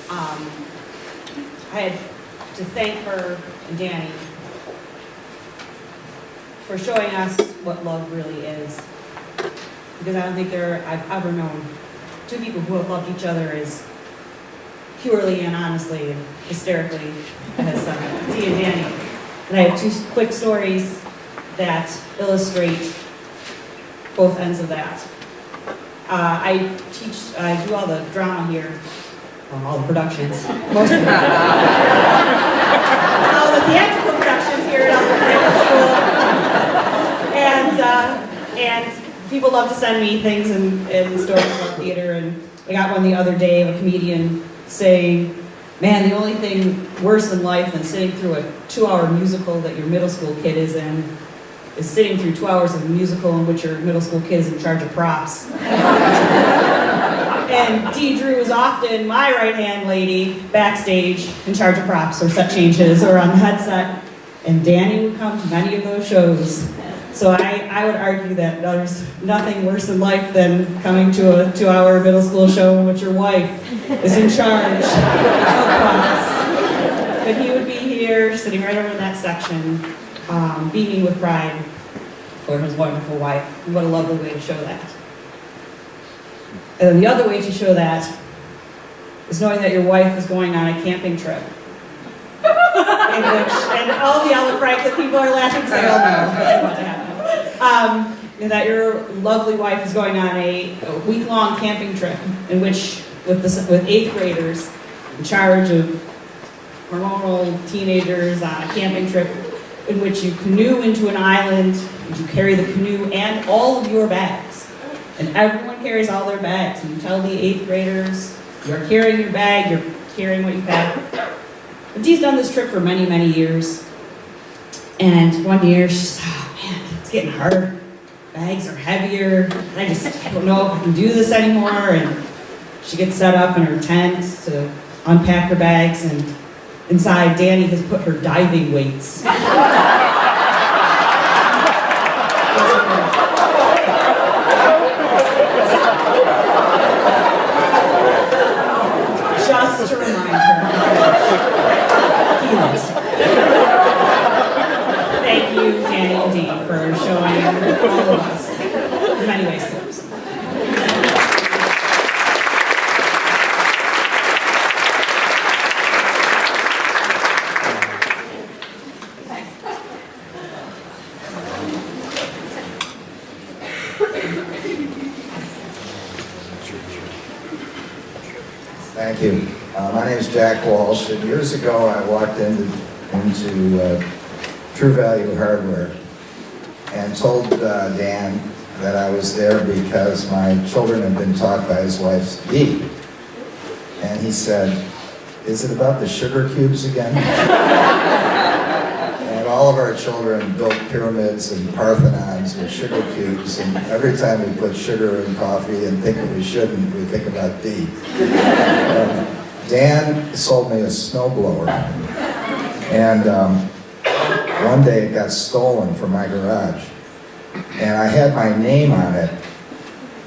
I had to thank her and Danny for showing us what love really is, because I don't think I've ever known two people who have loved each other as purely and honestly and hysterically as Dee and Danny. And I have two quick stories that illustrate both ends of that. I do all the drama here, all the productions, most of them. All the theatrical productions here at Elmer School. And people love to send me things and stories about theater. And I got one the other day of a comedian saying, man, the only thing worse in life than sitting through a 2-hour musical that your middle school kid is in is sitting through 2 hours of a musical in which your middle school kid is in charge of props. And Dee Drew is often my right-hand lady backstage in charge of props or set changes or on the headset. And Danny would come to many of those shows. So I would argue that there's nothing worse in life than coming to a 2-hour middle school show in which your wife is in charge of props. But he would be here, sitting right over in that section, beaming with pride for his wonderful wife. And what a lovely way to show that. And then the other way to show that is knowing that your wife is going on a camping trip. And all the Olive Franklin people are laughing because they all know that's about to happen. And that your lovely wife is going on a week-long camping trip in which, with 8th graders in charge of hormonal teenagers on a camping trip in which you canoe into an island, and you carry the canoe and all of your bags. And everyone carries all their bags. And you tell the 8th graders, you're carrying your bag, you're carrying what you have. But Dee's done this trip for many, many years. And one year, she's, oh man, it's getting hard. Bags are heavier. I don't know if I can do this anymore. And she gets set up in her tent to unpack her bags. And inside, Danny has put her diving weights. Just to remind her he loves her. Thank you, Danny and Dee, for showing all of us in many ways. Thank you. My name is Jack Walsh, and years ago I walked into True Value Hardware and told Dan that I was there because my children had been taught by his wife, Dee. And he said, "Is it about the sugar cubes again?" And all of our children built pyramids and Parthenons with sugar cubes, and every time we put sugar in coffee and think that we shouldn't, we think about Dee. Dan sold me a snowblower, and one day it got stolen from my garage. And I had my name on it,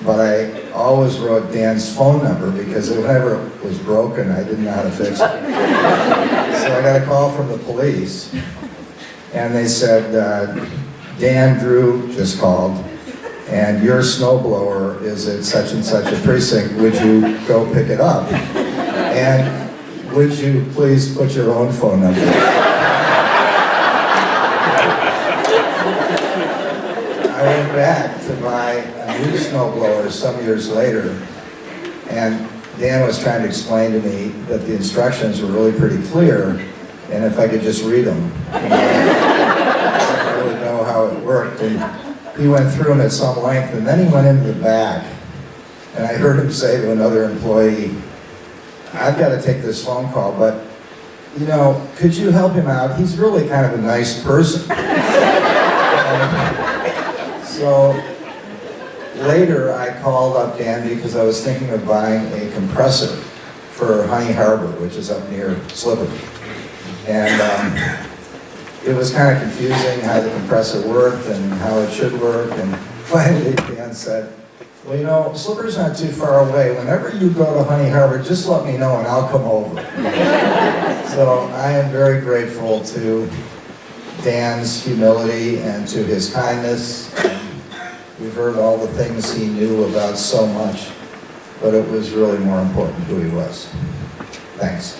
but I always wrote Dan's phone number because whenever it was broken, I didn't know how to fix it. So I got a call from the police, and they said, Dan Drew just called, and your snowblower is at such and such a precinct. Would you go pick it up? And would you please put your own phone number? I went back to buy a new snowblower some years later, and Dan was trying to explain to me that the instructions were really pretty clear, and if I could just read them, I would know how it worked. And he went through them at some length, and then he went into the back, and I heard him say to another employee, "I've got to take this phone call, but, you know, could you help him out? He's really kind of a nice person." So later I called up Dan because I was thinking of buying a compressor for Honey Harbor, which is up near Slippery. And it was kind of confusing how the compressor worked and how it should work. And finally Dan said, "Well, you know, Slippery's not too far away. Whenever you go to Honey Harbor, just let me know and I'll come over." So I am very grateful to Dan's humility and to his kindness. We've heard all the things he knew about so much, but it was really more important who he was. Thanks.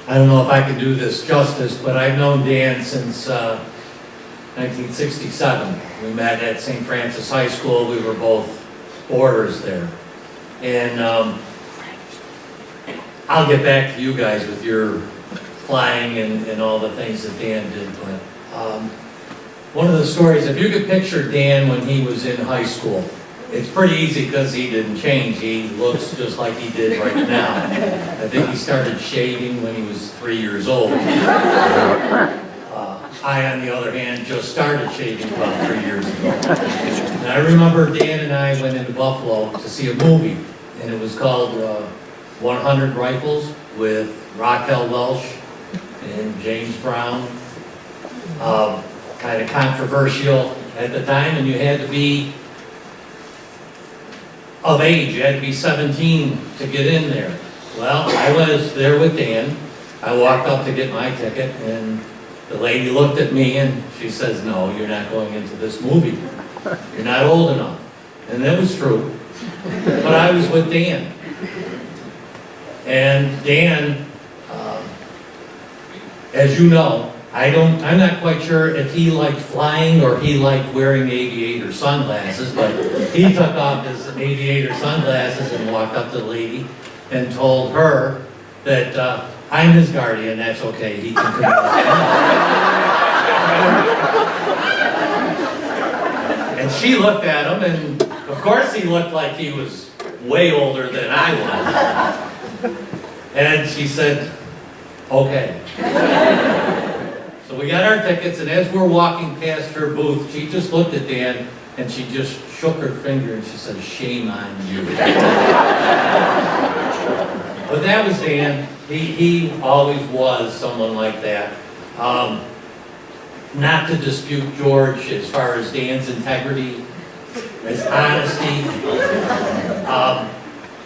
I don't know if I can do this justice, but I've known Dan since 1967. We met at St. Francis High School. We were both boarders there. And I'll get back to you guys with your flying and all the things that Dan did. But one of the stories, if you could picture Dan when he was in high school, it's pretty easy because he didn't change. He looks just like he did right now. I think he started shaving when he was 3 years old. I, on the other hand, just started shaving about 3 years ago. And I remember Dan and I went into Buffalo to see a movie, and it was called 100 Rifles with Raquel Welch and James Brown. Kind of controversial at the time, and you had to be of age. You had to be 17 to get in there. Well, I was there with Dan. I walked up to get my ticket, and the lady looked at me and she says, "No, you're not going into this movie. You're not old enough." And that was true. But I was with Dan. And Dan, as you know, I'm not quite sure if he liked flying or he liked wearing aviator sunglasses, but he took off his aviator sunglasses and walked up to the lady and told her that I'm his guardian, that's okay, he can come out. And she looked at him, and of course he looked like he was way older than I was. And she said, okay. So we got our tickets, and as we're walking past her booth, she just looked at Dan, and she just shook her finger, and she said, "Shame on you." But that was Dan. He always was someone like that. Not to dispute George as far as Dan's integrity, his honesty,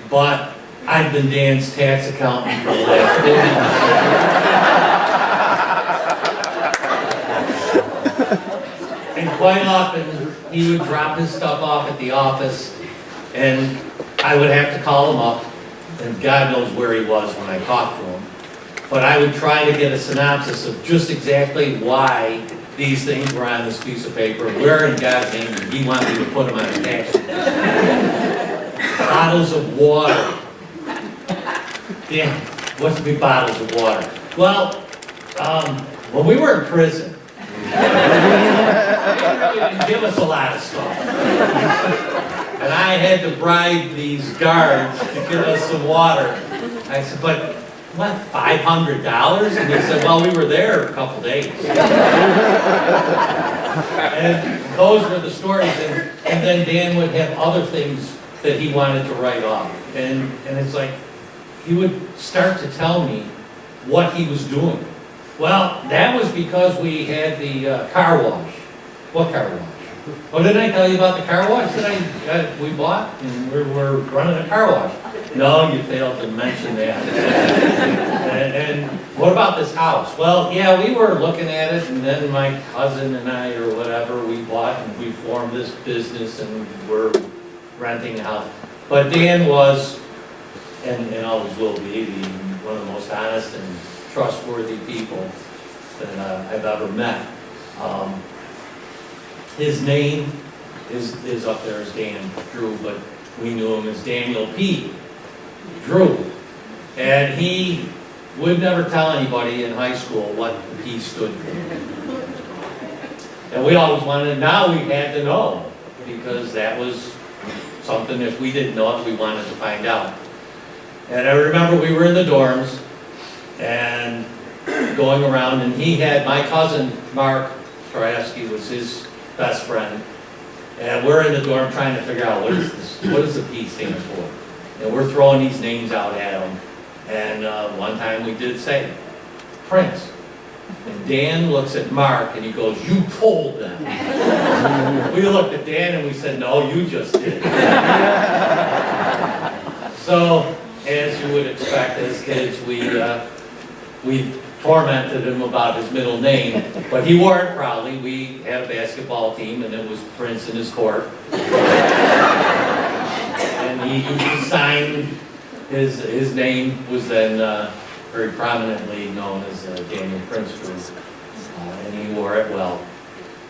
but I've been Dan's tax accountant for the last 40 years. And quite often, he would drop his stuff off at the office, and I would have to call him up, and God knows where he was when I talked to him. But I would try to get a synopsis of just exactly why these things were on this piece of paper, where in God's name did he want me to put them on his tax return. Bottles of water. Yeah, what's the big bottles of water? Well, when we were in prison, they didn't give us a lot of stuff. And I had to bribe these guards to give us some water. I said, but what, $500? And they said, well, we were there a couple days. And those were the stories. And then Dan would have other things that he wanted to write off. And it's like, he would start to tell me what he was doing. Well, that was because we had the car wash. What car wash? Oh, didn't I tell you about the car wash that we bought? And we're running a car wash. No, you failed to mention that. and what about this house? Well, yeah, we were looking at it, and then my cousin and I, or whatever, we bought, and we formed this business, and we're renting a house. But Dan was, and always will be, one of the most honest and trustworthy people that I've ever met. His name is up there as Dan Drew, but we knew him as Daniel P. Drew. And he would never tell anybody in high school what the P stood for. And we always wanted, now we had to know, because that was something, if we didn't know it, we wanted to find out. And I remember we were in the dorms, and going around, and he had, my cousin, Mark Strasky, was his best friend, and we're in the dorm trying to figure out what does the P stand for? And we're throwing these names out at him, and one time we did say, Prince. And Dan looks at Mark, and he goes, "You told them." We looked at Dan, and we said, "No, you just did." So, as you would expect as kids, we we tormented him about his middle name, but he wore it proudly. We had a basketball team, and it was Prince in his court. And he used to sign, his name was then very prominently known as Daniel Prince Group, and he wore it well.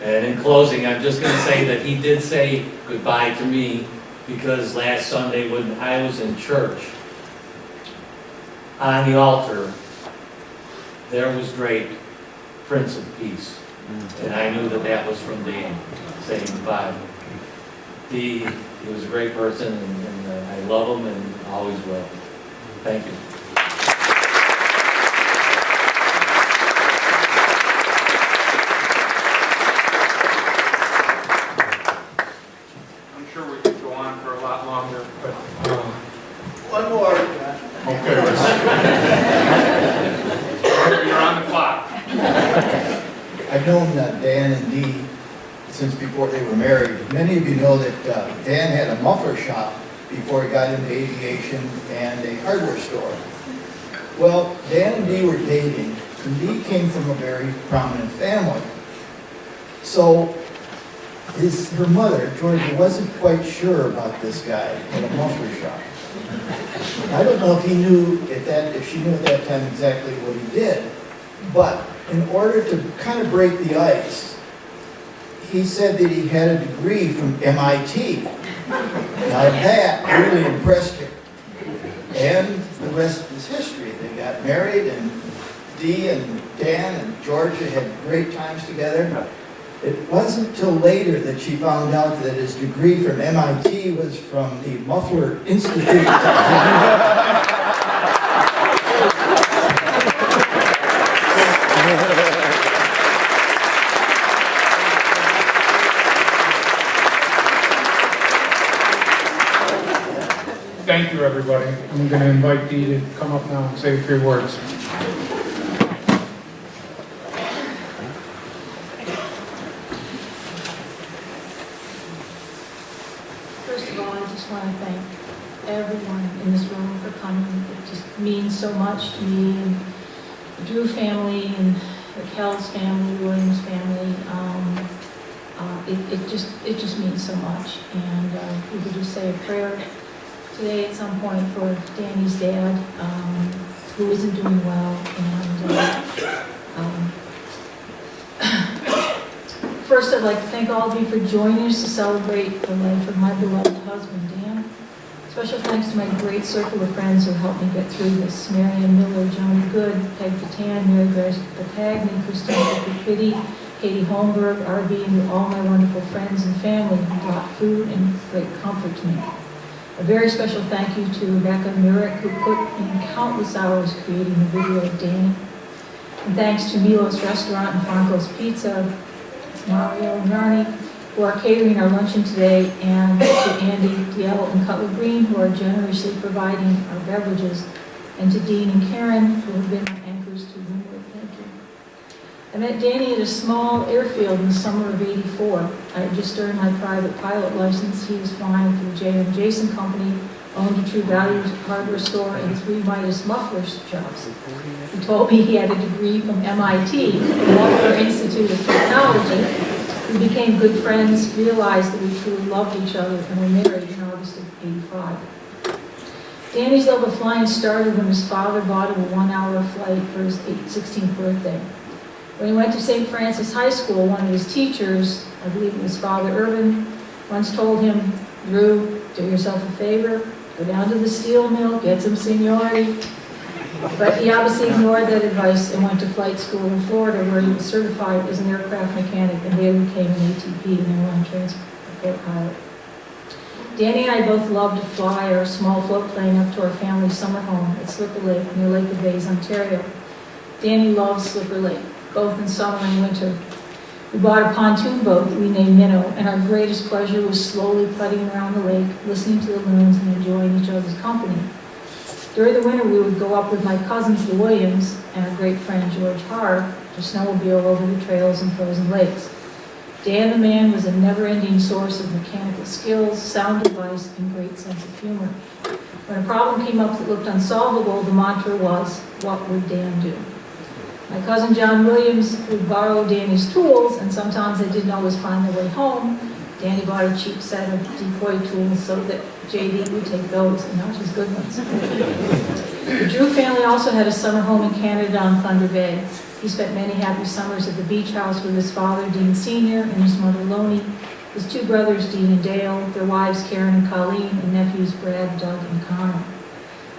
And in closing, I'm just going to say that he did say goodbye to me, because last Sunday when I was in church, on the altar, there was draped Prince of Peace. And I knew that that was from Dan saying goodbye. He was a great person, and I love him and always will. Thank you. I'm sure we could go on for a lot longer, but, One more. okay. You're on the clock. I've known Dan and Dee since before they were married. Many of you know that Dan had a muffler shop before he got into aviation and a hardware store. Well, Dan and Dee were dating, and Dee came from a very prominent family. So her mother, Georgia, wasn't quite sure about this guy at a muffler shop. I don't know if he knew if she knew at that time exactly what he did, but in order to kind of break the ice, he said that he had a degree from MIT. Now that really impressed her. And the rest is history. They got married, and Dee and Dan and Georgia had great times together. It wasn't till later that she found out that his degree from MIT was from the Muffler Institute. Thank you, everybody. I'm going to invite Dee to come up now and say a few words. First of all, I just want to thank everyone in this room for coming. It just means so much to me, and the Drew family, and the Kells family, Williams family. It just means so much. And we could just say a prayer today at some point for Danny's dad, who isn't doing well. And first, I'd like to thank all of you for joining us to celebrate the life of my beloved husband, Dan. Special thanks to my great circle of friends who helped me get through this. Marianne Miller, Johnny Good, Peg Patan, Mary Grace Patagni, Christine Pitti, Katie Holmberg, RB, and all my wonderful friends and family who brought food and great comfort to me. A very special thank you to Rebecca Murek, who put in countless hours creating the video of Danny. And thanks to Milo's Restaurant and Franco's Pizza, it's Mario and Rani, who are catering our luncheon today, and to Andy, Diel, and Cutler Green, who are generously providing our beverages, and to Dean and Karen, who have been our anchors to Windward. Thank you. I met Danny at a small airfield in the summer of '84. I had just earned my private pilot license. He was flying for the J.M. Jason Company, owned a True Value hardware store and 3 Midas muffler shops. He told me he had a degree from MIT, the Muffler Institute of Technology. We became good friends, realized that we truly loved each other, and were married in August of '85. Danny's love of flying started when his father bought him a 1-hour flight for his 16th birthday. When he went to St. Francis High School, one of his teachers, I believe it was Father Urban, once told him, "Drew, do yourself a favor, go down to the steel mill, get some seniority." But he obviously ignored that advice and went to flight school in Florida, where he was certified as an aircraft mechanic and later became an ATP, an airline transport pilot. Danny and I both loved to fly our small float plane up to our family summer home at Slipper Lake near Lake of Bays, Ontario. Danny loves Slipper Lake, both in summer and winter. We bought a pontoon boat we named Minnow, and our greatest pleasure was slowly putting around the lake, listening to the loons and enjoying each other's company. During the winter, we would go up with my cousins, the Williams, and our great friend George Harr, to snowmobile over the trails and frozen lakes. Dan the man was a never-ending source of mechanical skills, sound advice, and great sense of humor. When a problem came up that looked unsolvable, the mantra was, "What would Dan do?" My cousin John Williams would borrow Danny's tools, and sometimes they didn't always find their way home. Danny bought a cheap set of decoy tools so that JD would take those and not his good ones. The Drew family also had a summer home in Canada on Thunder Bay. He spent many happy summers at the beach house with his father, Dean Sr., and his mother, Loney, his two brothers, Dean and Dale, their wives, Karen and Colleen, and nephews, Brad, Doug, and Connor.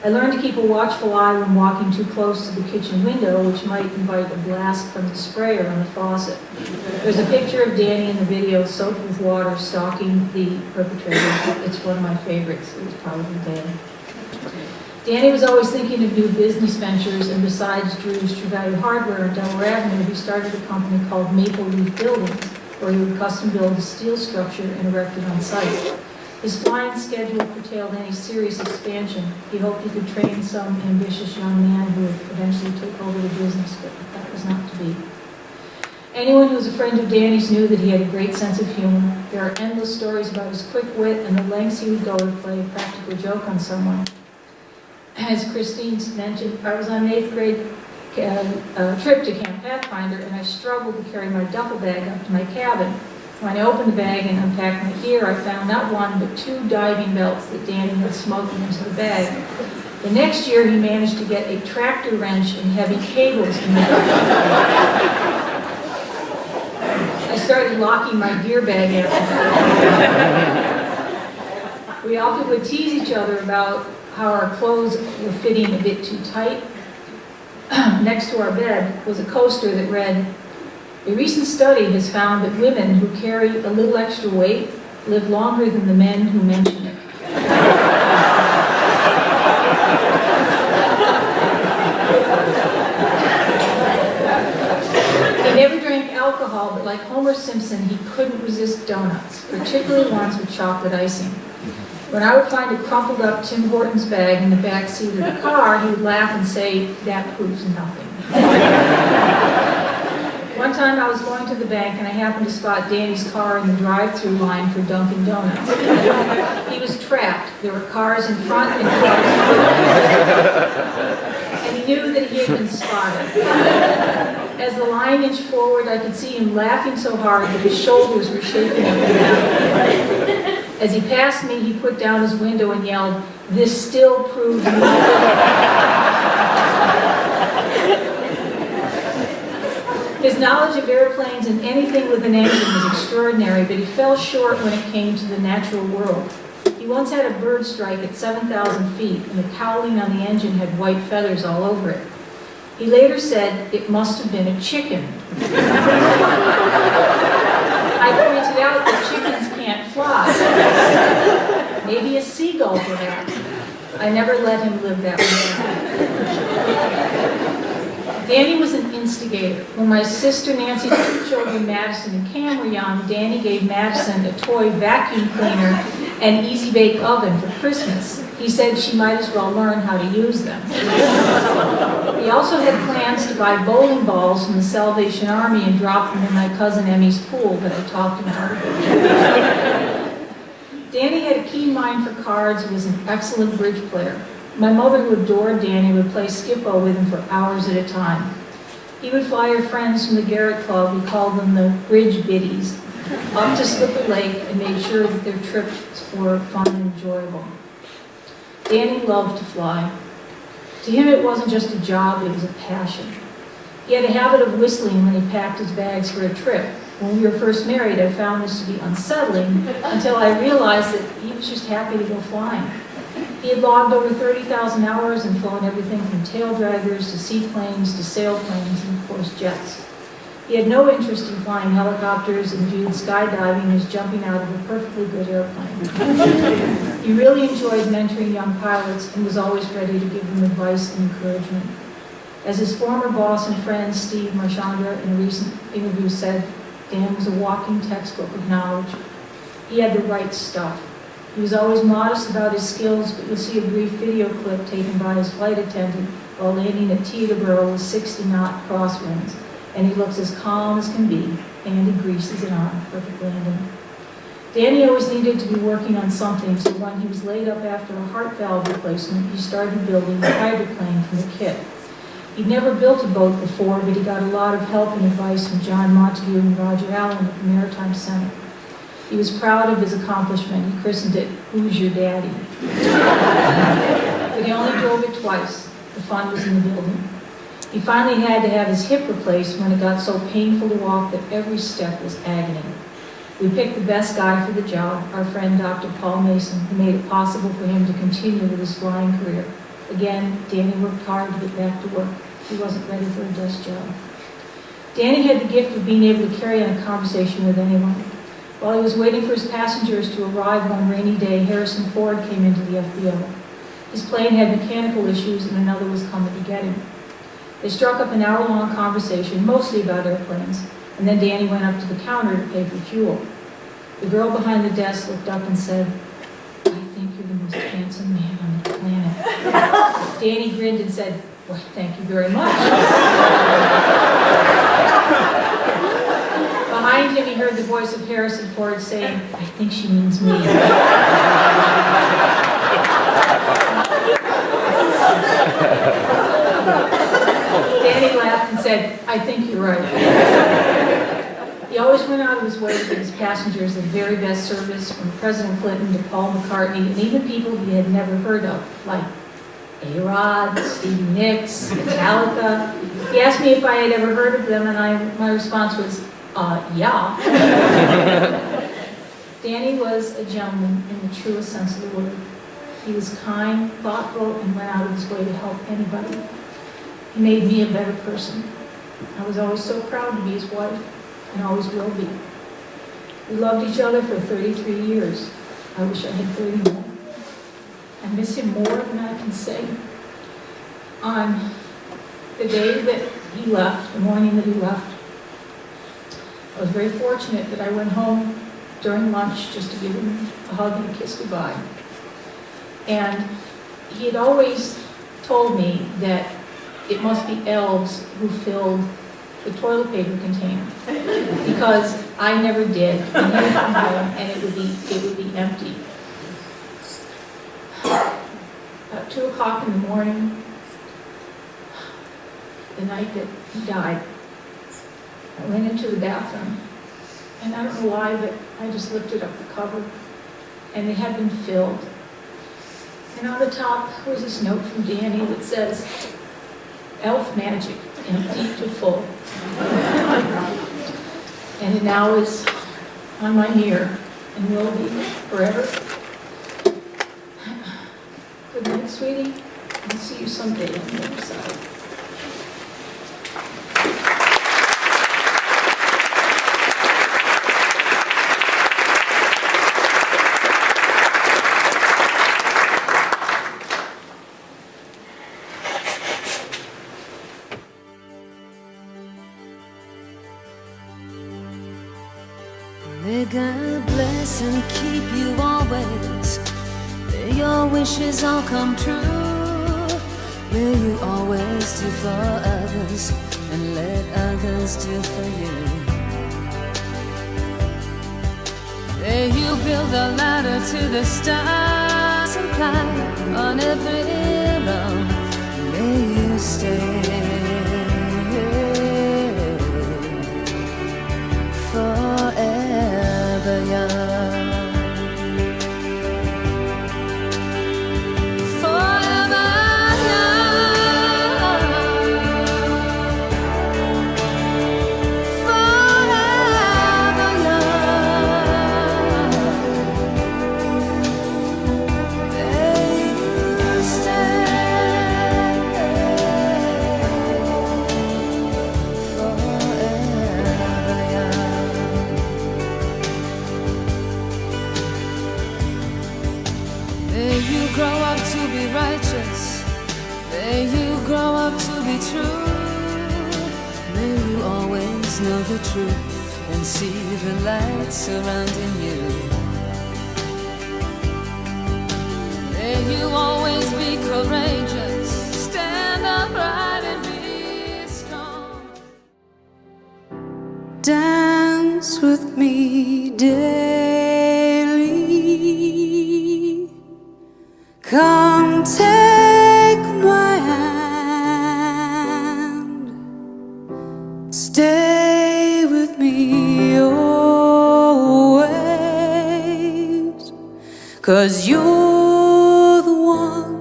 I learned to keep a watchful eye when walking too close to the kitchen window, which might invite a blast from the sprayer on the faucet. There's a picture of Danny in the video soaked with water stalking the perpetrator. It's one of my favorites. It was probably Danny. Danny was always thinking of new business ventures, and besides Drew's True Value Hardware on Delaware Avenue, he started a company called Maple Leaf Buildings, where he would custom build a steel structure and erect it on site. His flying schedule curtailed any serious expansion. He hoped he could train some ambitious young man who would eventually take over the business, but that was not to be. Anyone who was a friend of Danny's knew that he had a great sense of humor. There are endless stories about his quick wit and the lengths he would go to play a practical joke on someone. As Christine mentioned, I was on an 8th grade trip to Camp Pathfinder, and I struggled to carry my duffel bag up to my cabin. When I opened the bag and unpacked my gear, I found not one, but 2 diving belts that Danny had smuggled into the bag. The next year, he managed to get a tractor wrench and heavy cables in the bag. I started locking my gear bag after. We often would tease each other about how our clothes were fitting a bit too tight. Next to our bed was a coaster that read, "A recent study has found that women who carry a little extra weight live longer than the men who mention it." He never drank alcohol, but like Homer Simpson, he couldn't resist donuts, particularly ones with chocolate icing. When I would find a crumpled up Tim Hortons bag in the back seat of the car, he would laugh and say, "That proves nothing." One time I was going to the bank and I happened to spot Danny's car in the drive-through line for Dunkin' Donuts. He was trapped. There were cars in front and cars behind. And he knew that he had been spotted. As the line inched forward, I could see him laughing so hard that his shoulders were shaking up and down. As he passed me, he put down his window and yelled, "This still proves nothing." His knowledge of airplanes and anything with an engine was extraordinary, but he fell short when it came to the natural world. He once had a bird strike at 7,000 feet, and the cowling on the engine had white feathers all over it. He later said it must have been a chicken. I pointed out that chickens can't fly. Maybe a seagull, perhaps. I never let him live that way. Danny was an instigator. When my sister Nancy's 2 children, Madison and Cam, were young, Danny gave Madison a toy vacuum cleaner and easy bake oven for Christmas. He said she might as well learn how to use them. He also had plans to buy bowling balls from the Salvation Army and drop them in my cousin Emmy's pool that I talked about. Danny had a keen mind for cards and was an excellent bridge player. My mother, who adored Danny, would play skip-o with him for hours at a time. He would fly her friends from the Garrett Club, we called them the Bridge Biddies, up to Slipper Lake and made sure that their trips were fun and enjoyable. Danny loved to fly. To him, it wasn't just a job, it was a passion. He had a habit of whistling when he packed his bags for a trip. When we were first married, I found this to be unsettling until I realized that he was just happy to go flying. He had logged over 30,000 hours and flown everything from tail draggers to seaplanes to sailplanes and, of course, jets. He had no interest in flying helicopters and viewed skydiving as jumping out of a perfectly good airplane. He really enjoyed mentoring young pilots and was always ready to give them advice and encouragement. As his former boss and friend, Steve Marchanda, in a recent interview said, Dan was a walking textbook of knowledge. He had the right stuff. He was always modest about his skills, but you'll see a brief video clip taken by his flight attendant while landing at Teterboro with 60-knot crosswinds, and he looks as calm as can be, and he greases it on, perfect landing. Danny always needed to be working on something, so when he was laid up after a heart valve replacement, he started building the hydroplane from the kit. He'd never built a boat before, but he got a lot of help and advice from John Montague and Roger Allen at the Maritime Center. He was proud of his accomplishment. He christened it, "Who's Your Daddy?" But he only drove it twice. The fun was in the building. He finally had to have his hip replaced when it got so painful to walk that every step was agony. We picked the best guy for the job, our friend Dr. Paul Mason, who made it possible for him to continue with his flying career. Again, Danny worked hard to get back to work. He wasn't ready for a desk job. Danny had the gift of being able to carry on a conversation with anyone. While he was waiting for his passengers to arrive one rainy day, Harrison Ford came into the FBO. His plane had mechanical issues and another was coming to get him. They struck up an hour-long conversation, mostly about airplanes, and then Danny went up to the counter to pay for fuel. The girl behind the desk looked up and said, "I think you're the most handsome man on the planet." Danny grinned and said, "Well, thank you very much." Behind him, he heard the voice of Harrison Ford saying, "I think she means me." Danny laughed and said, "I think you're right." He always went out of his way to give his passengers the very best service, from President Clinton to Paul McCartney, and even people he had never heard of, like A-Rod, Stevie Nicks, Metallica. He asked me if I had ever heard of them, and my response was, yeah. Danny was a gentleman in the truest sense of the word. He was kind, thoughtful, and went out of his way to help anybody. He made me a better person. I was always so proud to be his wife, and always will be. We loved each other for 33 years. I wish I had 30 more. I miss him more than I can say. On the day that he left, the morning that he left, I was very fortunate that I went home during lunch just to give him a hug and a kiss goodbye. And he had always told me that it must be elves who filled the toilet paper container, because I never did, and he would come home and it would be empty. About 2 o'clock in the morning, the night that he died, I went into the bathroom, and I don't know why, but I just lifted up the cover, and it had been filled. And on the top was this note from Danny that says, "Elf magic, empty to full." And it now is on my mirror and will be forever. Good night, sweetie. I'll see you someday on the other side. May God bless and keep you always. May your wishes all come true. May you always do for others and let others do for you. May you build a ladder to the stars and climb on every rung. May you stay forever young. Forever young. Forever young. May you stay forever young. May you grow up to be righteous. May you grow up to be true. May you always know the truth and see the light surrounding you. May you always be courageous. Stand upright and be strong. Dance with me daily. Come take my hand. 'cause you're the one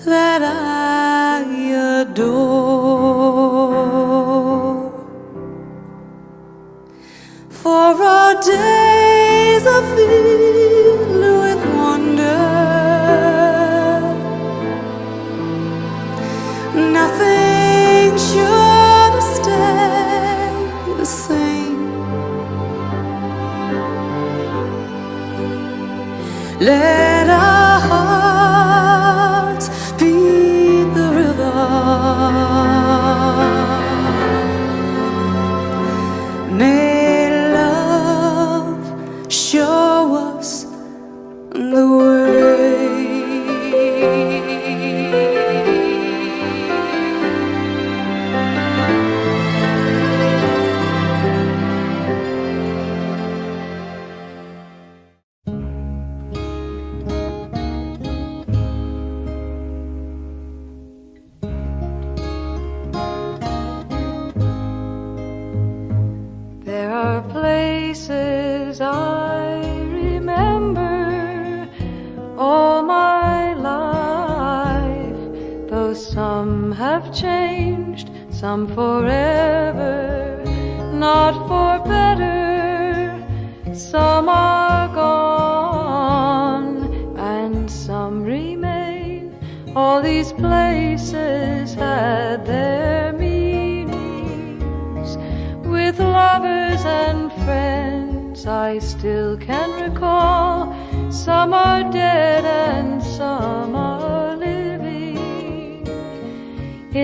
that I adore. For our days are filled with wonder, nothing should stay the same. Let our hearts beat the rhythm. May love show us the way. There are places I remember all my life, though some have changed, some forever, not for better. Some are gone and some remain. All these places had their meanings. With lovers and friends I still can recall. Some are dead and some are living.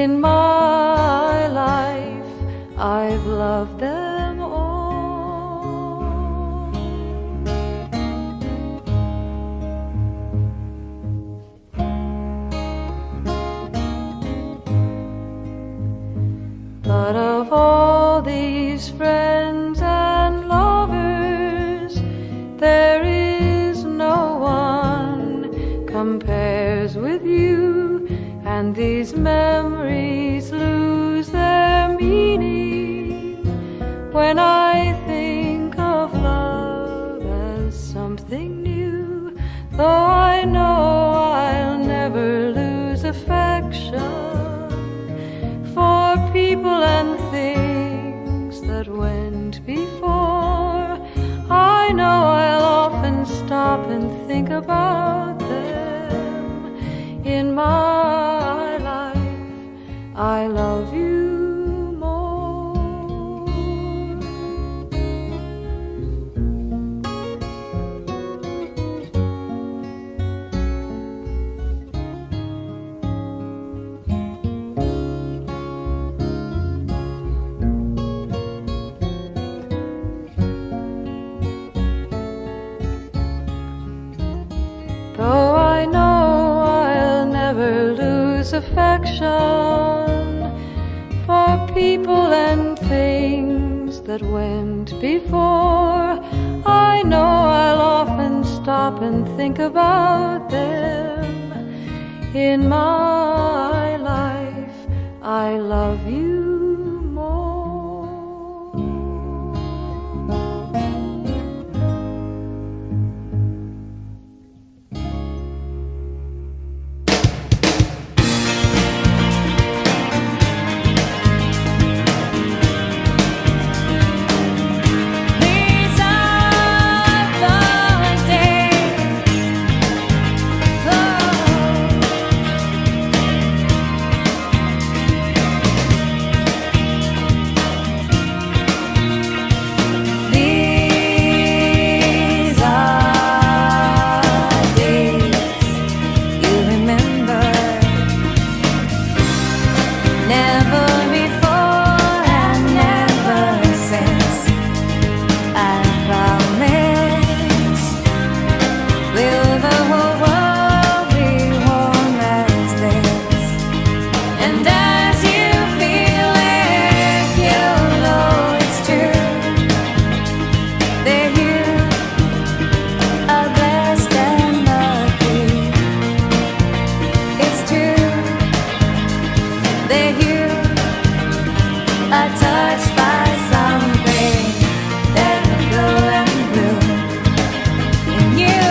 In my life I've loved them all. But of all these friends and lovers, there is no one compares with you, and these memories lose their meaning when I think of love as something new. Though I know I'll never lose affection for people and things that went before, I know I'll often stop and think about them. In my life, I love you more. Though I know I'll never lose affection for people and things that went before, I know I'll often stop and think about them. In my life, I love you more. These are the days, oh. These are days you remember, never before and never since. I promise, will the whole world be warm as this? And as you feel it, you'll know it's true, that you are blessed and lucky. It's true that you are touched by something that will grow and bloom in you.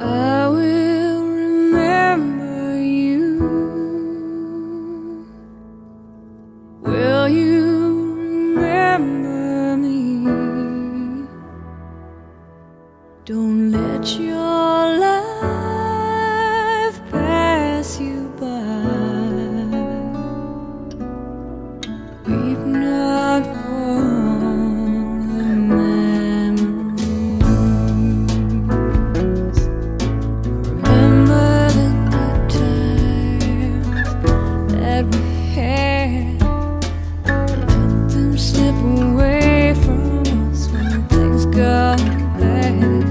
I will remember you. Will you remember me? Don't let your life pass you by. Weep not for the memories. Remember the good times that we had. Let them slip away from us when things got bad.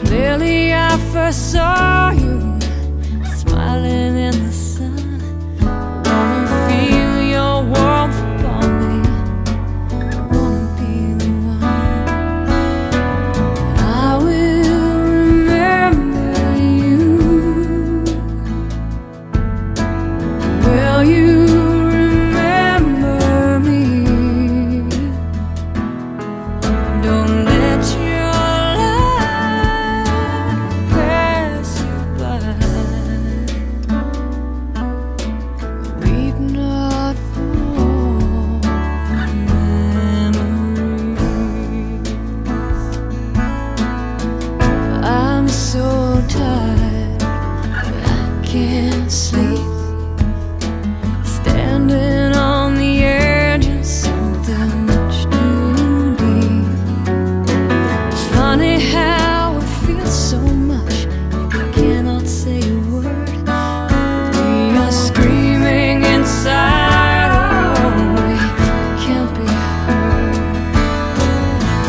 Clearly I first saw you smiling in the sun. Wanna feel your warmth upon me. I wanna be the one. I will remember you. Will you remember me? Don't let your life pass you by. Weep not for memories. I'm so tired, I can't sleep. Standing on the edge of something much too deep. It's funny how it feels so much, you cannot say a word. We are screaming inside, oh, we can't be heard.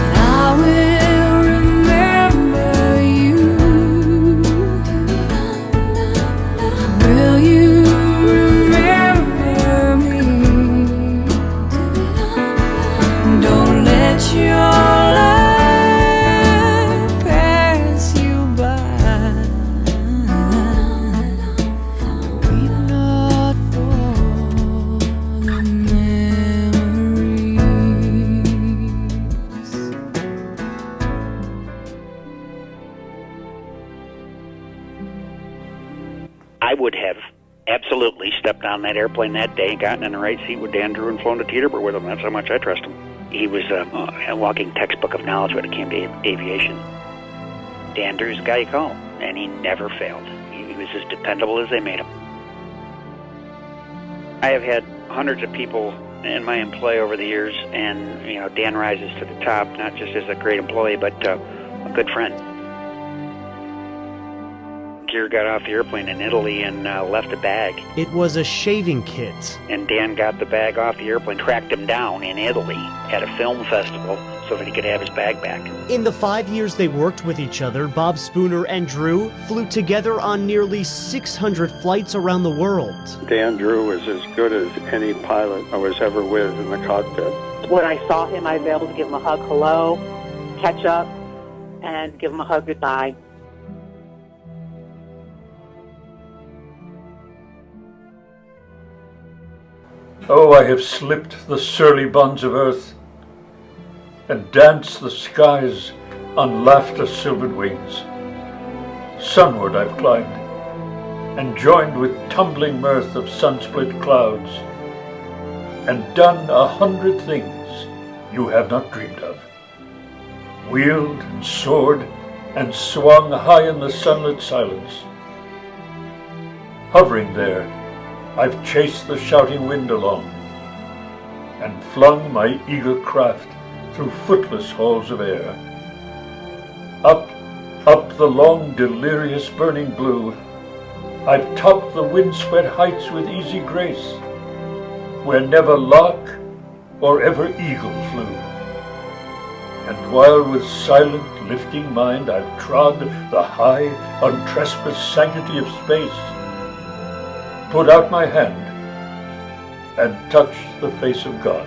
And I will remember you. Will you remember me? Don't let your life pass you by. Weep not for the memories. I would have absolutely stepped on that airplane that day, gotten in the right seat with Dan Drew and flown to Teterboro with him. That's how much I trust him. He was a walking textbook of knowledge when it came to aviation. Dan Drew's the guy you call, and he never failed. He was as dependable as they made him. I have had hundreds of people in my employ over the years, and Dan rises to the top, not just as a great employee, but a good friend. Gear got off the airplane in Italy and left a bag. It was a shaving kit. And Dan got the bag off the airplane, tracked him down in Italy at a film festival so that he could have his bag back. In the 5 years they worked with each other, Bob Spooner and Drew flew together on nearly 600 flights around the world. Dan Drew was as good as any pilot I was ever with in the cockpit. When I saw him, I was able to give him a hug hello, catch up, and give him a hug goodbye. Oh, I have slipped the surly bonds of earth and danced the skies on laughter-silvered wings. Sunward I've climbed and joined with tumbling mirth of sun-split clouds and done 100 things you have not dreamed of. Wheeled and soared and swung high in the sunlit silence. Hovering there, I've chased the shouting wind along and flung my eager craft through footless halls of air. Up the long delirious burning blue, I've topped the windswept heights with easy grace, where never lark or ever eagle flew. And while with silent lifting mind I've trod the high, untrespassed sanctity of space, put out my hand and touched the face of God.